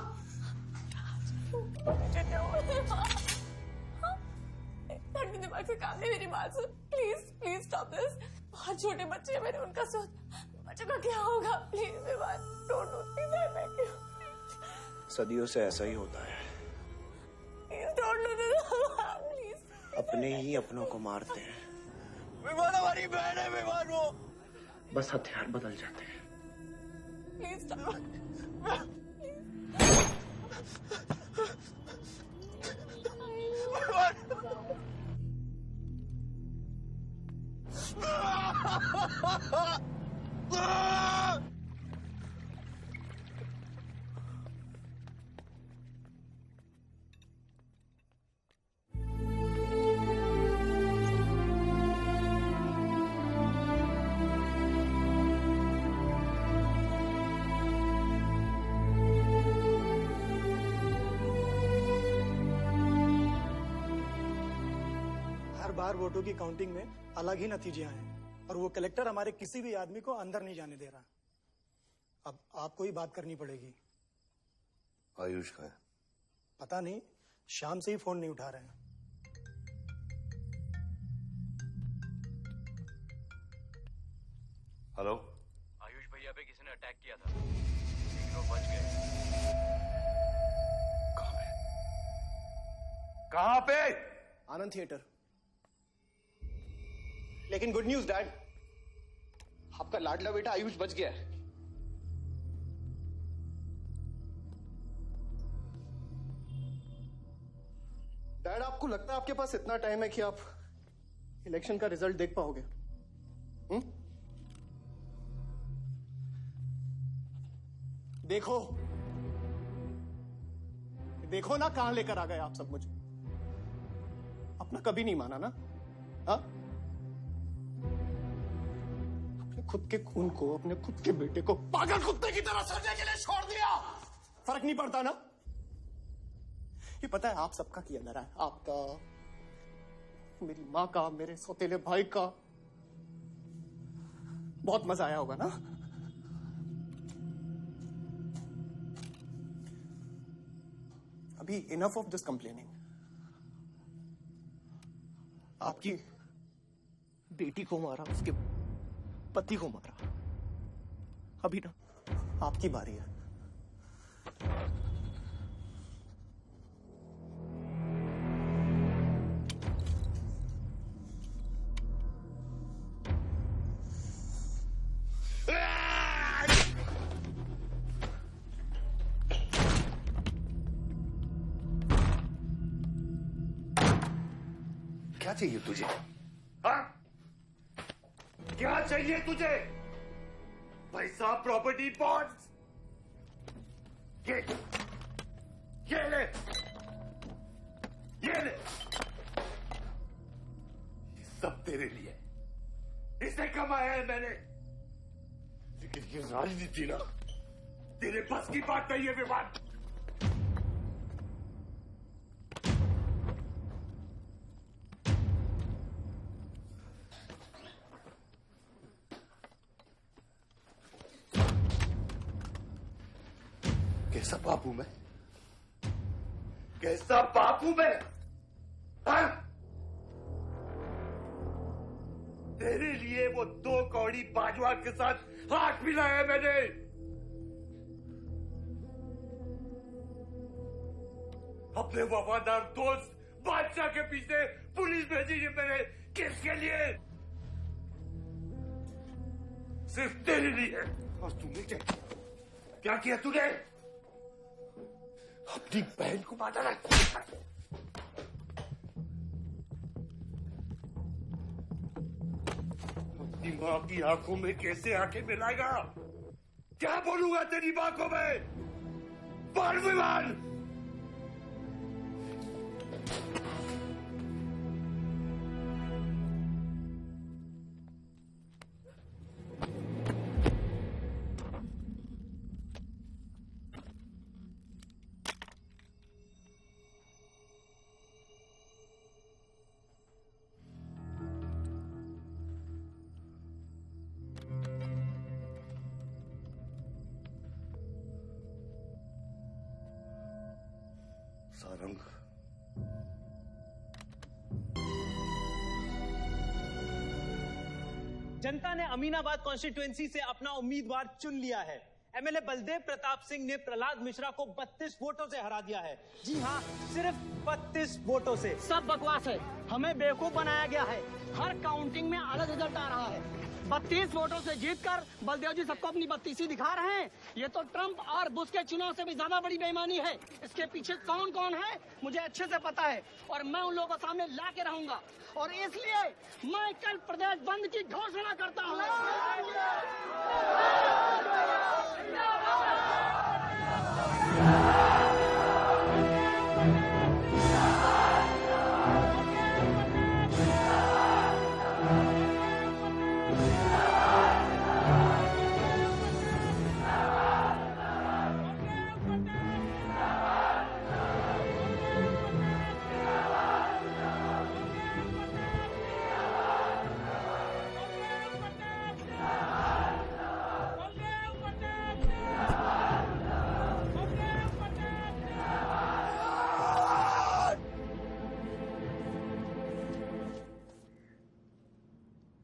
ठंडी दिमाग से काम नहीं, मेरी बात सुन प्लीज स्टॉप दिस। बहुत छोटे बच्चे हैं मेरे, उनका सोच बच्चों का क्या होगा। Please don't do this. I beg you. सदियों से ऐसा ही होता है, please don't do this please. अपने ही अपनों को मारते हैं। विवान हमारी बहन है विवान, वो बस हथियार बदल जाते हैं। Please stop. बार वोटों की काउंटिंग में अलग ही नतीजे आए हैं और वो कलेक्टर हमारे किसी भी आदमी को अंदर नहीं जाने दे रहा। अब आपको ही बात करनी पड़ेगी। आयुष का है? पता नहीं, शाम से ही फोन नहीं उठा रहे हैं। हेलो, आयुष भैया पे किसी ने अटैक किया था, लेकिन वो बच गए। कहाँ पे? आनंद थिएटर। लेकिन गुड न्यूज डैड, आपका लाडला बेटा आयुष बच गया है। डैड आपको लगता है आपके पास इतना टाइम है कि आप इलेक्शन का रिजल्ट देख पाओगे? देखो ना कहां लेकर आ गए आप सब मुझे। अपना कभी नहीं माना ना? हाँ, अपने खुद के खून को, अपने खुद के बेटे को पागल कुत्ते की तरह सड़ने के लिए छोड़ दिया। फर्क नहीं पड़ता ना? ये पता है आप सबका किया धरा है, आपका, मेरी माँ का, मेरे सौतेले भाई का। बहुत मजा आया होगा ना? अभी इनफ ऑफ दिस कंप्लेनिंग। आपकी बेटी को मारा, उसके पति को मारा, अभी ना आपकी बारी है। क्या चाहिए तुझे? हाँ? क्या चाहिए तुझे? पैसा, प्रॉपर्टी, बॉन्ड्स? ये ले, ये ले, ये सब तेरे लिए, इसे कमाया है मैंने। लेकिन ये राजनीति ना तेरे बस की बात नहीं है विवान। कैसा बाप हूं मैं? कैसा बाप हूं मैं? हाँ? तेरे लिए वो 2 कौड़ी बाजवान के साथ हाथ मिलाया मैंने। अपने वफादार दोस्त बादशाह के पीछे पुलिस भेजी है मैंने, किसके लिए? सिर्फ तेरे लिए। और तूने क्या किया तूने? अपनी बहन को मारा है। अपनी मां की आंखों में कैसे आंखें मिलाएगा? क्या बोलूंगा तेरी मां को मैं? बोल विमान। सारंग, जनता ने अमीनाबाद कॉन्स्टिट्यूएंसी से अपना उम्मीदवार चुन लिया है। एमएलए बलदेव प्रताप सिंह ने प्रहलाद मिश्रा को 32 वोटों से हरा दिया है। जी हाँ, सिर्फ 32 वोटों से। सब बकवास है, हमें बेवकूफ बनाया गया है। हर काउंटिंग में अलग रिजल्ट आ रहा है। 32 वोटों से जीतकर बलदेव जी सबको अपनी बत्तीसी दिखा रहे हैं। ये तो ट्रंप और बुश के चुनाव से भी ज्यादा बड़ी बेईमानी है। इसके पीछे कौन कौन है मुझे अच्छे से पता है और मैं उन लोगों को सामने ला के रहूंगा। और इसलिए मैं कल प्रदेश बंद की घोषणा करता हूँ।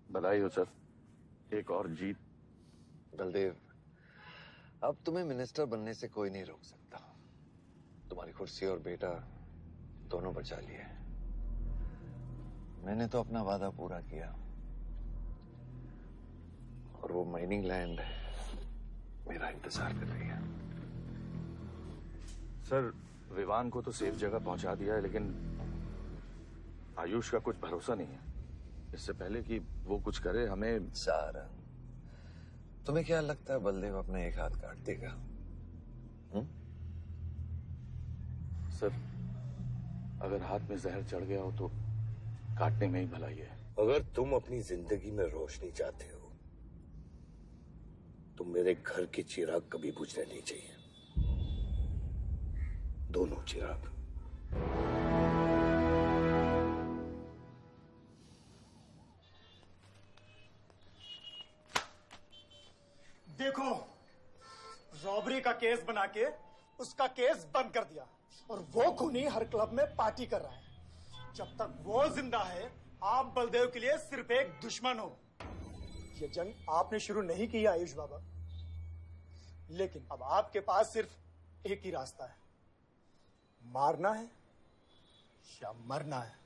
बधाई हो सर, एक और जीत। बलदेव, अब तुम्हें मिनिस्टर बनने से कोई नहीं रोक सकता। तुम्हारी कुर्सी और बेटा दोनों बचा लिए। मैंने तो अपना वादा पूरा किया और वो माइनिंग लैंड मेरा इंतजार कर रही है। सर, विवान को तो सेफ जगह पहुंचा दिया है, लेकिन आयुष का कुछ भरोसा नहीं है। इससे पहले कि वो कुछ करे हमें। सारंग, तुम्हें क्या लगता है बलदेव अपना एक हाथ काट देगा? सर, अगर हाथ में जहर चढ़ गया हो तो काटने में ही भलाई है। अगर तुम अपनी जिंदगी में रोशनी चाहते हो तो मेरे घर के चिराग कभी बुझने नहीं चाहिए। दोनों चिराग। देखो, रॉबरी का केस बना के उसका केस बंद कर दिया और वो खूनी हर क्लब में पार्टी कर रहा है। जब तक वो जिंदा है, आप बलदेव के लिए सिर्फ एक दुश्मन हो। ये जंग आपने शुरू नहीं की आयुष बाबा, लेकिन अब आपके पास सिर्फ एक ही रास्ता है, मारना है या मरना है।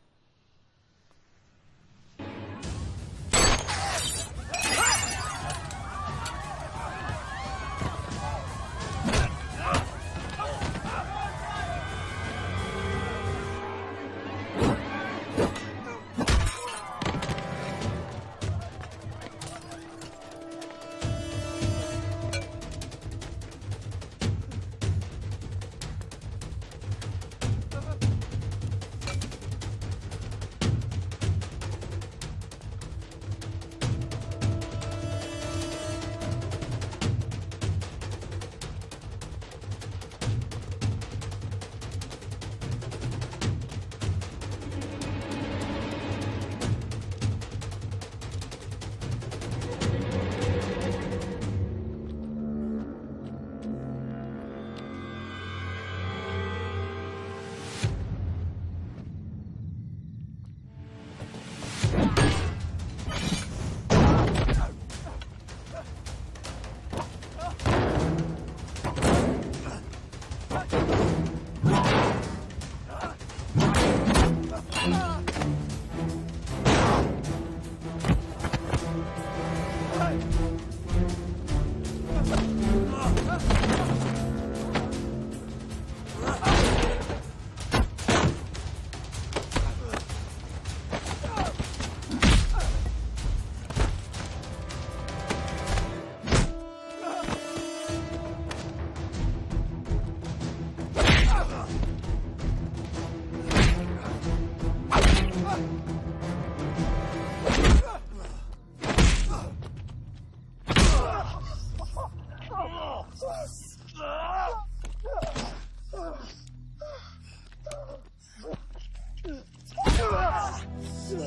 पलक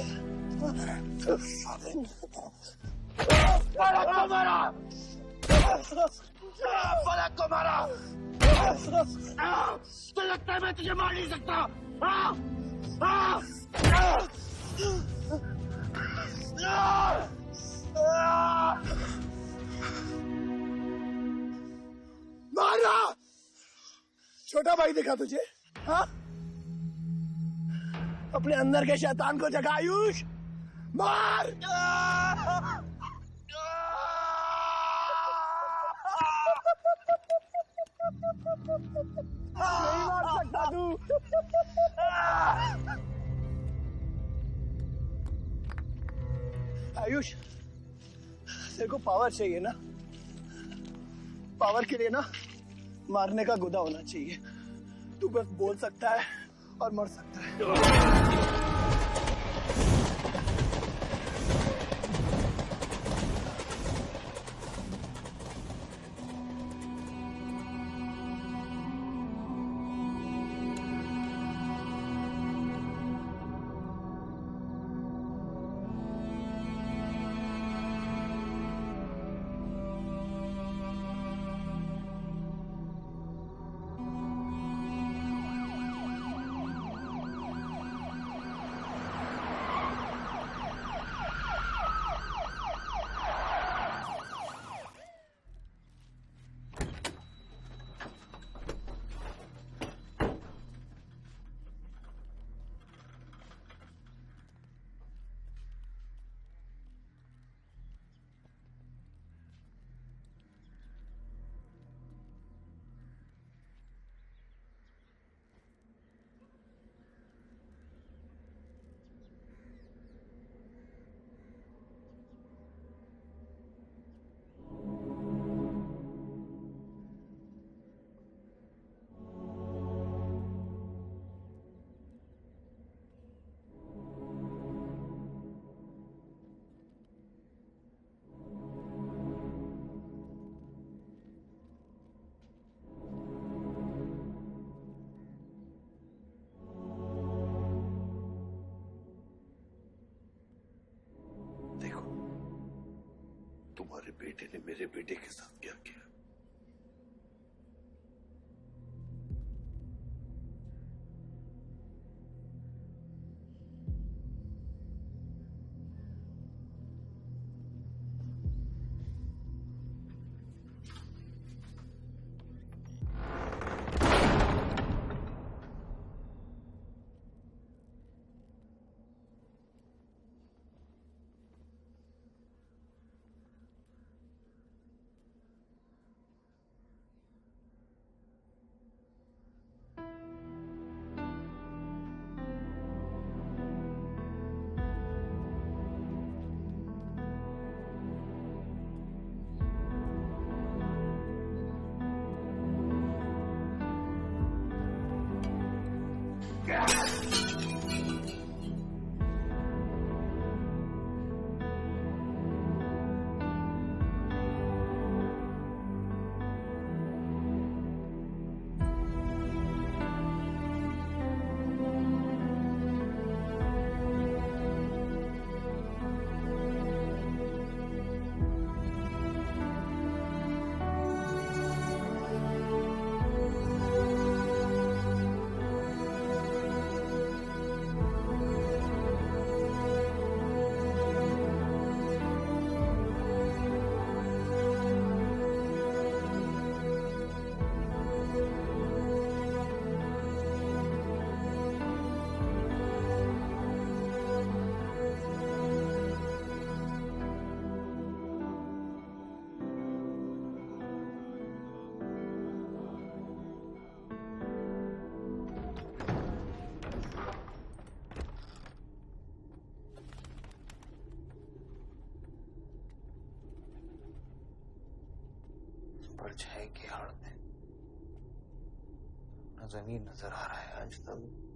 को मारा, पलक को मारा। तो लगता है मैं तुझे मार नहीं सकता। मारा। छोटा भाई दिखा तुझे? हाँ? अपने अंदर के शैतान को जगा आयुष, मार। नहीं मार सकता तू। आयुष, तेरे को पावर चाहिए ना? पावर के लिए ना मारने का गुदा होना चाहिए। तू बस बोल सकता है और मर सकता है। तुम्हारे बेटे ने मेरे बेटे के साथ क्या किया? परछाई की आड़ में न जमीन नजर आ रहा है आज तक।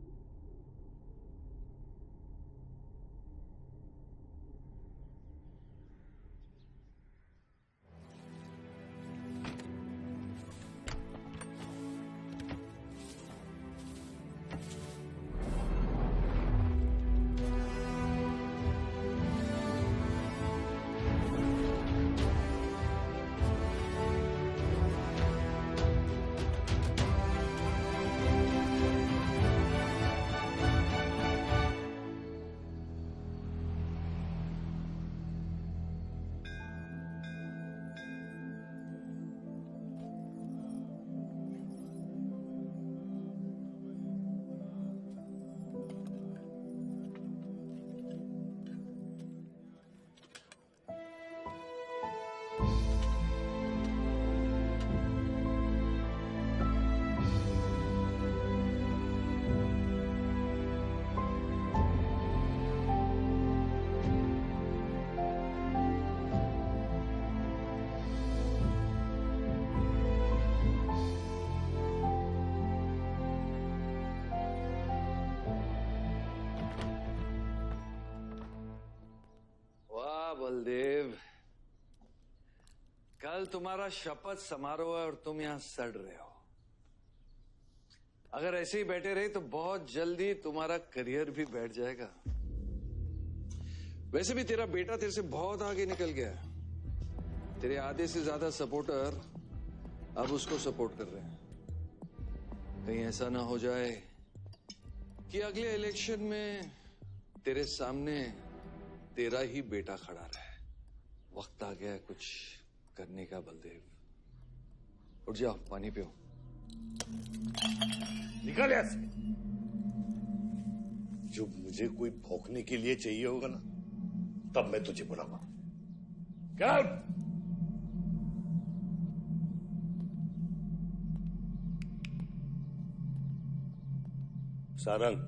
बलदेव, कल तुम्हारा शपथ समारोह है और तुम यहां सड़ रहे हो। अगर ऐसे ही बैठे रहे तो बहुत जल्दी तुम्हारा करियर भी बैठ जाएगा। वैसे भी तेरा बेटा तेरे से बहुत आगे निकल गया है। तेरे आधे से ज्यादा सपोर्टर अब उसको सपोर्ट कर रहे हैं। कहीं ऐसा ना हो जाए कि अगले इलेक्शन में तेरे सामने तेरा ही बेटा खड़ा रहे। वक्त आ गया है कुछ करने का बलदेव। उठ जाओ, पानी पियो। निकल यहाँ से। जब मुझे कोई भौंकने के लिए चाहिए होगा ना, तब मैं तुझे बुलाऊंगा। क्या? सारंग,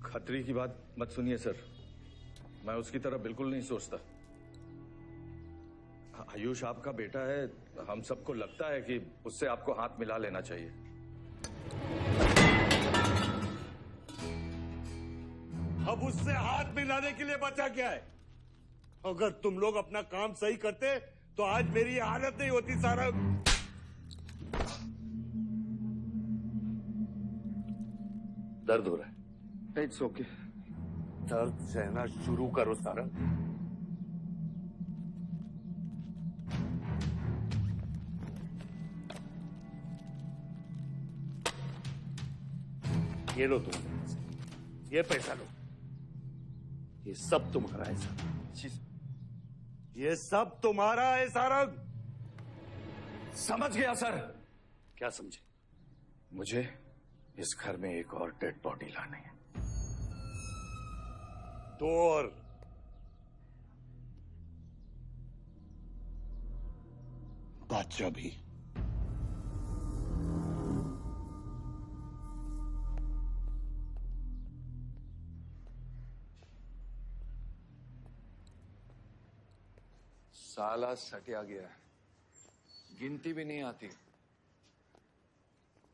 खतरी की बात मत सुनिए सर, मैं उसकी तरह बिल्कुल नहीं सोचता। आयुष आपका बेटा है, हम सबको लगता है कि उससे आपको हाथ मिला लेना चाहिए। अब उससे हाथ मिलाने के लिए बचा क्या है? अगर तुम लोग अपना काम सही करते तो आज मेरी ये हालत नहीं होती। सारंग, दर्द हो रहा है? It's okay. दर्द सहना शुरू करो सारंग। ये लो तुम, ये पैसा लो। ये सब तुम्हारा है सारंग, ये सब तुम्हारा है सारंग। समझ गया सर। क्या समझे? मुझे इस घर में एक और डेड बॉडी लानी है। तो और बादशाह भी। साला सटिया गया है, गिनती भी नहीं आती।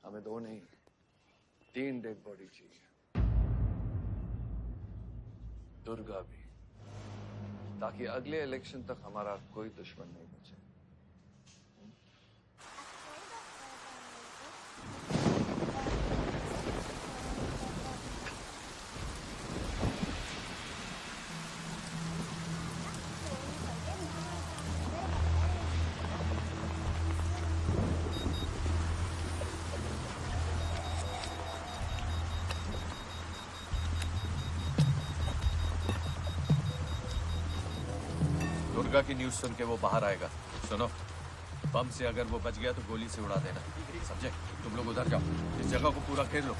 हमें 2 नहीं 3 डेड बॉडी चाहिए। दुर्गा भी, ताकि अगले इलेक्शन तक हमारा कोई दुश्मन नहीं बचे। दुर्गा की न्यूज़ सुन के वो बाहर आएगा। सुनो, बम से अगर वो बच गया तो गोली से उड़ा देना, समझे? तुम लोग उधर जाओ, इस जगह को पूरा घेर लो।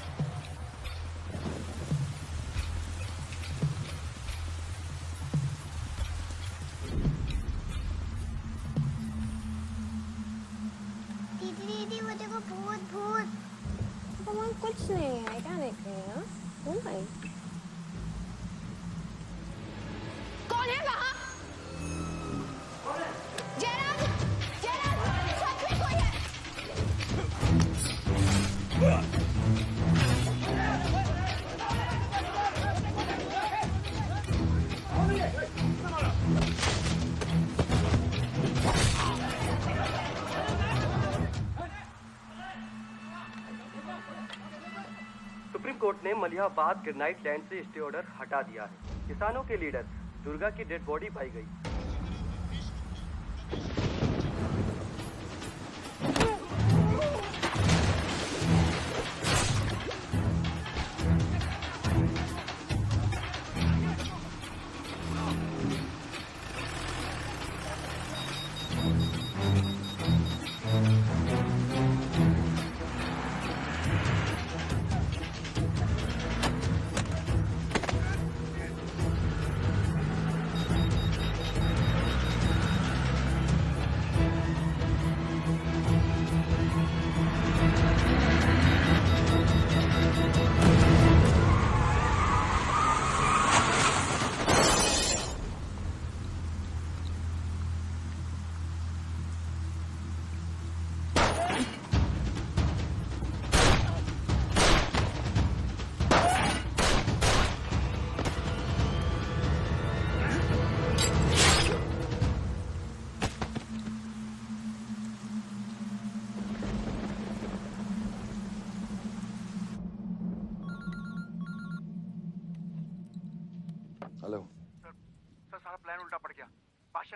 दीदी वो देखो, भूत भूत। मम्मा कुछ नहीं है, क्या देख रही है? ओ भाई, कौन है वहाँ? सुप्रीम कोर्ट ने मलिहाबाद ग्रेनाइट लैंड से स्टे ऑर्डर हटा दिया है। किसानों के लीडर दुर्गा की डेड बॉडी पाई गई।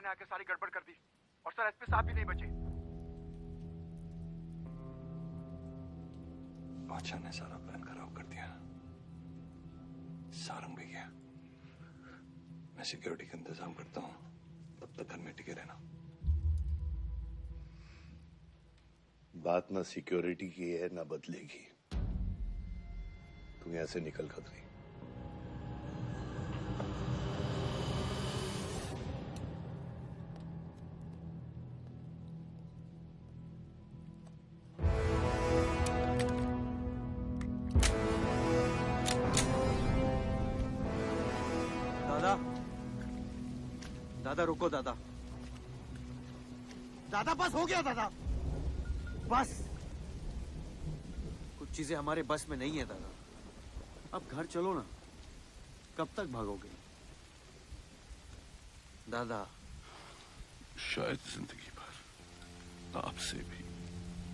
ने आके सारी गड़बड़ कर दी और सर एसपी साहब भी नहीं बचे। बादशाह ने सारा प्लान खराब कर दिया। सारंग भी गया। मैं सिक्योरिटी का इंतजाम करता हूँ, तब तक घर में टिके रहना। बात ना सिक्योरिटी की है ना बदलेगी। तू यहां से निकल खतरी। दादा रुको दादा। दादा बस हो गया दादा, बस। कुछ चीजें हमारे बस में नहीं है दादा। अब घर चलो ना, कब तक भागोगे दादा? शायद जिंदगी भर आपसे भी,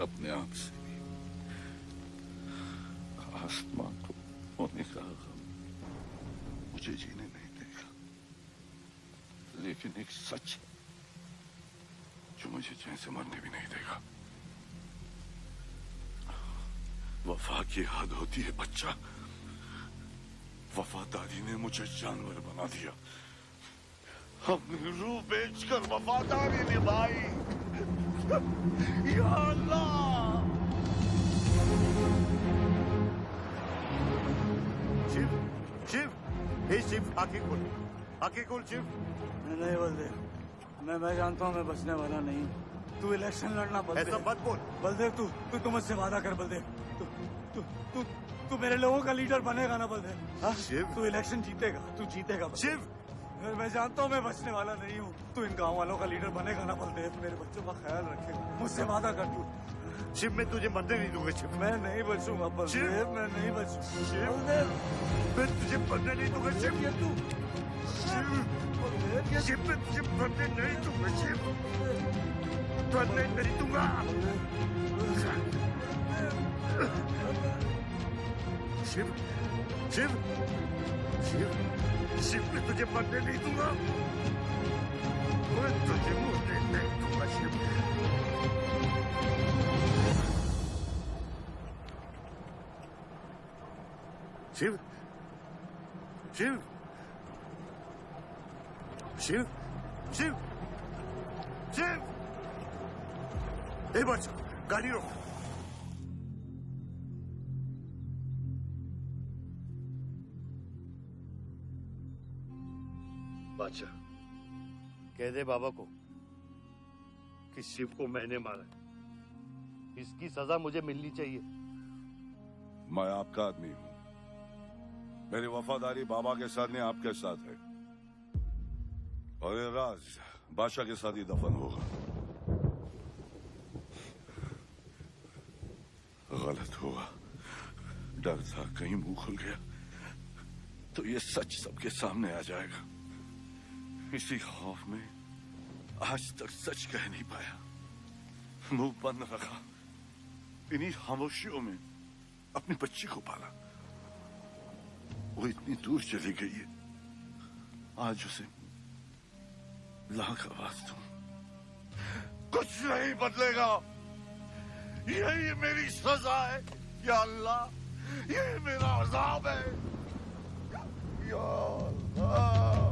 अपने आप से भी। आसमां को होने का गम मुझे जीने नहीं देगा, लेकिन एक सच जो मुझे चैन से मरने भी नहीं देगा। वफा की हद होती है बच्चा। वफादारी ने मुझे जानवर बना दिया। हमने रूह बेचकर वफादारी निभाई। या अल्लाह। शिव, शिव, हे शिव, आंखें खोल, आंखें खोल शिव। नहीं बलदेव, मैं जानता हूँ मैं बचने वाला नहीं हूँ। तू इलेक्शन लड़ना बलदेव। ऐसा मत बोल बलदेव। तू मुझसे वादा कर बलदेव। तू मेरे लोगों का लीडर बनेगा ना बलदेव? हाँ? शिव, तू इलेक्शन जीतेगा, तू जीतेगा बलदेव। शिव, मैं जानता हूँ मैं बचने वाला नहीं हूँ। तू इन गाँव वालों का लीडर बनेगा ना बलदेव? मेरे बच्चों का ख्याल रखेगा, मुझसे वादा कर तू। शिव, मैं तुझे मरने नहीं दूंगा शिव। मैं नहीं बचूंगा बलदेव, मैं नहीं बचूंगा शिव। बलदेव, मैं तुझे मरने नहीं दूंगा शिव। तू शिव, मैं तुझे मरने नहीं दूंगा शिव। मरने नहीं दूंगा। शिव, शिव, शिव, शिव, मैं तुझे मरने नहीं दूंगा। मैं तुझे मरने नहीं दूंगा शिव। शिव, शिव, शिव, शिव, शिव। ए बच्चा, गाड़ी रोक। बादशाह, कह दे बाबा को कि शिव को मैंने मारा। इसकी सजा मुझे मिलनी चाहिए। मैं आपका आदमी हूँ। मेरी वफादारी बाबा के साथ नहीं, आपके साथ है। और ये राज बादशाह के साथ ही दफन होगा। गलत हुआ, डर था कहीं मुंह खुल गया तो ये सच सबके सामने आ जाएगा। इसी खौफ में आज तक सच कह नहीं पाया, मुंह बंद रखा। इन्हीं खामोशियों में अपनी बच्ची को पाला। वो इतनी दूर चली गई है, आज उसे लाख आवाज दूं, कुछ नहीं बदलेगा। यही मेरी सजा है या अल्लाह, यही मेरा अज़ाब है या अल्लाह।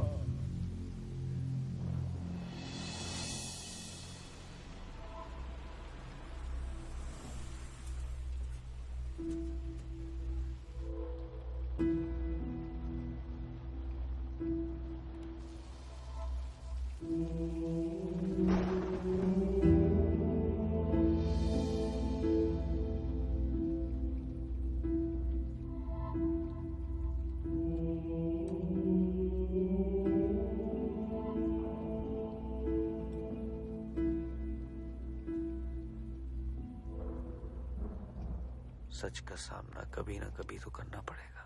सच का सामना कभी ना कभी तो करना पड़ेगा।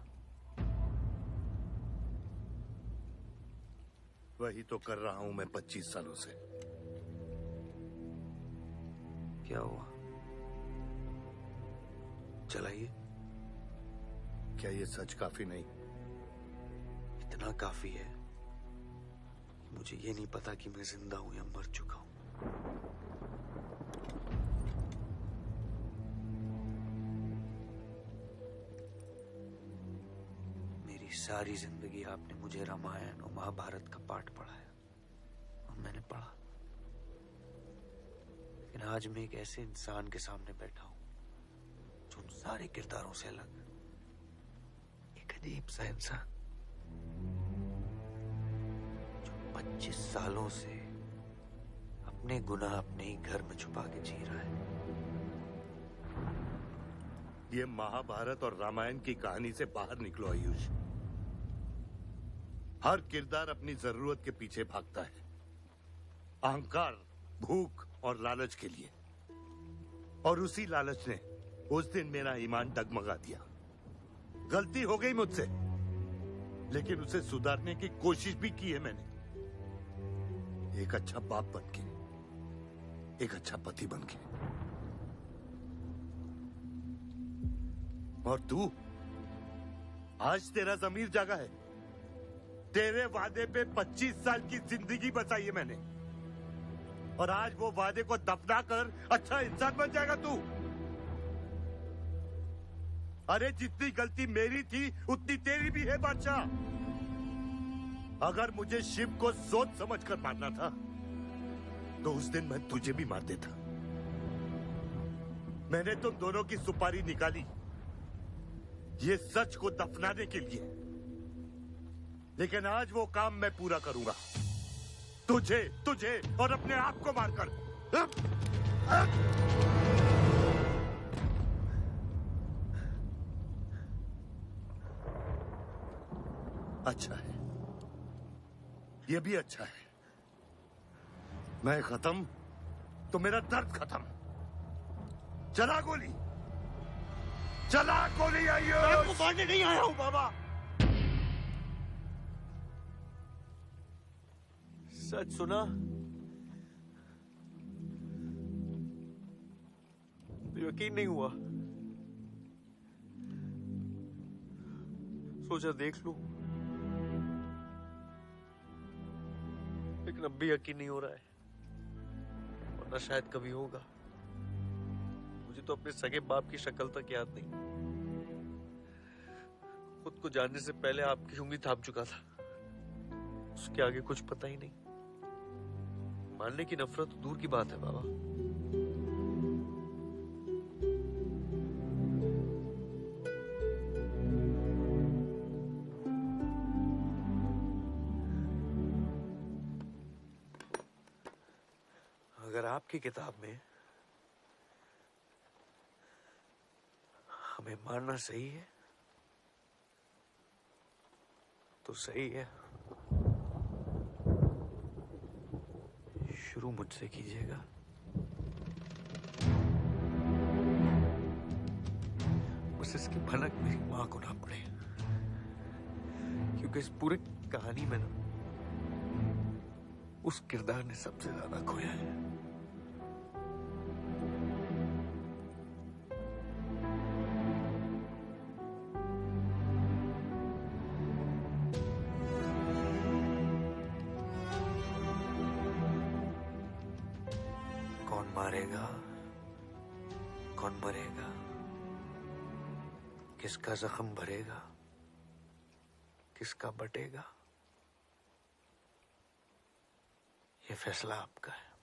वही तो कर रहा हूं मैं 25 सालों से। क्या हुआ? चलाइए। क्या ये सच काफी नहीं? इतना काफी है। मुझे ये नहीं पता कि मैं जिंदा हूं या मर चुका हूं। मेरी सारी जिंदगी आपने मुझे रामायण और महाभारत का पाठ पढ़ाया और मैंने पढ़ा, लेकिन आज मैं एक ऐसे इंसान के सामने बैठा हूं जो उन सारे किरदारों से अलग, एक अजीब सा इंसान जो 25 सालों से अपने गुनाह अपने ही घर में छुपा के जी रहा है। ये महाभारत और रामायण की कहानी से बाहर निकलो आयुष। हर किरदार अपनी जरूरत के पीछे भागता है, अहंकार, भूख और लालच के लिए, और उसी लालच ने उस दिन मेरा ईमान डगमगा दिया। गलती हो गई मुझसे, लेकिन उसे सुधारने की कोशिश भी की है मैंने। एक अच्छा बाप बन के, एक अच्छा पति बन के। और तू, आज तेरा ज़मीर जागा है। तेरे वादे पे 25 साल की जिंदगी बचाई है मैंने, और आज वो वादे को दफना कर अच्छा इंसान बन जाएगा तू। अरे जितनी गलती मेरी थी उतनी तेरी भी है बादशाह। अगर मुझे शिव को सोच समझकर मारना था तो उस दिन मैं तुझे भी मार देता। मैंने तुम दोनों की सुपारी निकाली ये सच को दफनाने के लिए, लेकिन आज वो काम मैं पूरा करूंगा, तुझे तुझे और अपने आप को मारकर। अच्छा है, ये भी अच्छा है। मैं खत्म तो मेरा दर्द खत्म। चला गोली, चला गोली। आइयो, मैं आपको मारने नहीं आया हूं बाबा। सच सुना तो यकीन नहीं हुआ, सोचा देख लूं, लेकिन अब भी यकीन नहीं हो रहा है, वरना शायद कभी होगा। मुझे तो अपने सगे बाप की शक्ल तक याद नहीं। खुद को जानने से पहले आपकी उंगली थाम चुका था, उसके आगे कुछ पता ही नहीं। मानने की नफरत तो दूर की बात है बाबा। अगर आपकी किताब में हमें मारना सही है तो सही है। शुरू मुझसे कीजिएगा। बस इसकी भनक मेरी मां को ना पड़े, क्योंकि इस पूरी कहानी में ना उस किरदार ने सबसे ज्यादा खोया है। कौन मारेगा, कौन मरेगा, किसका जख्म भरेगा, किसका बटेगा, ये फैसला आपका है।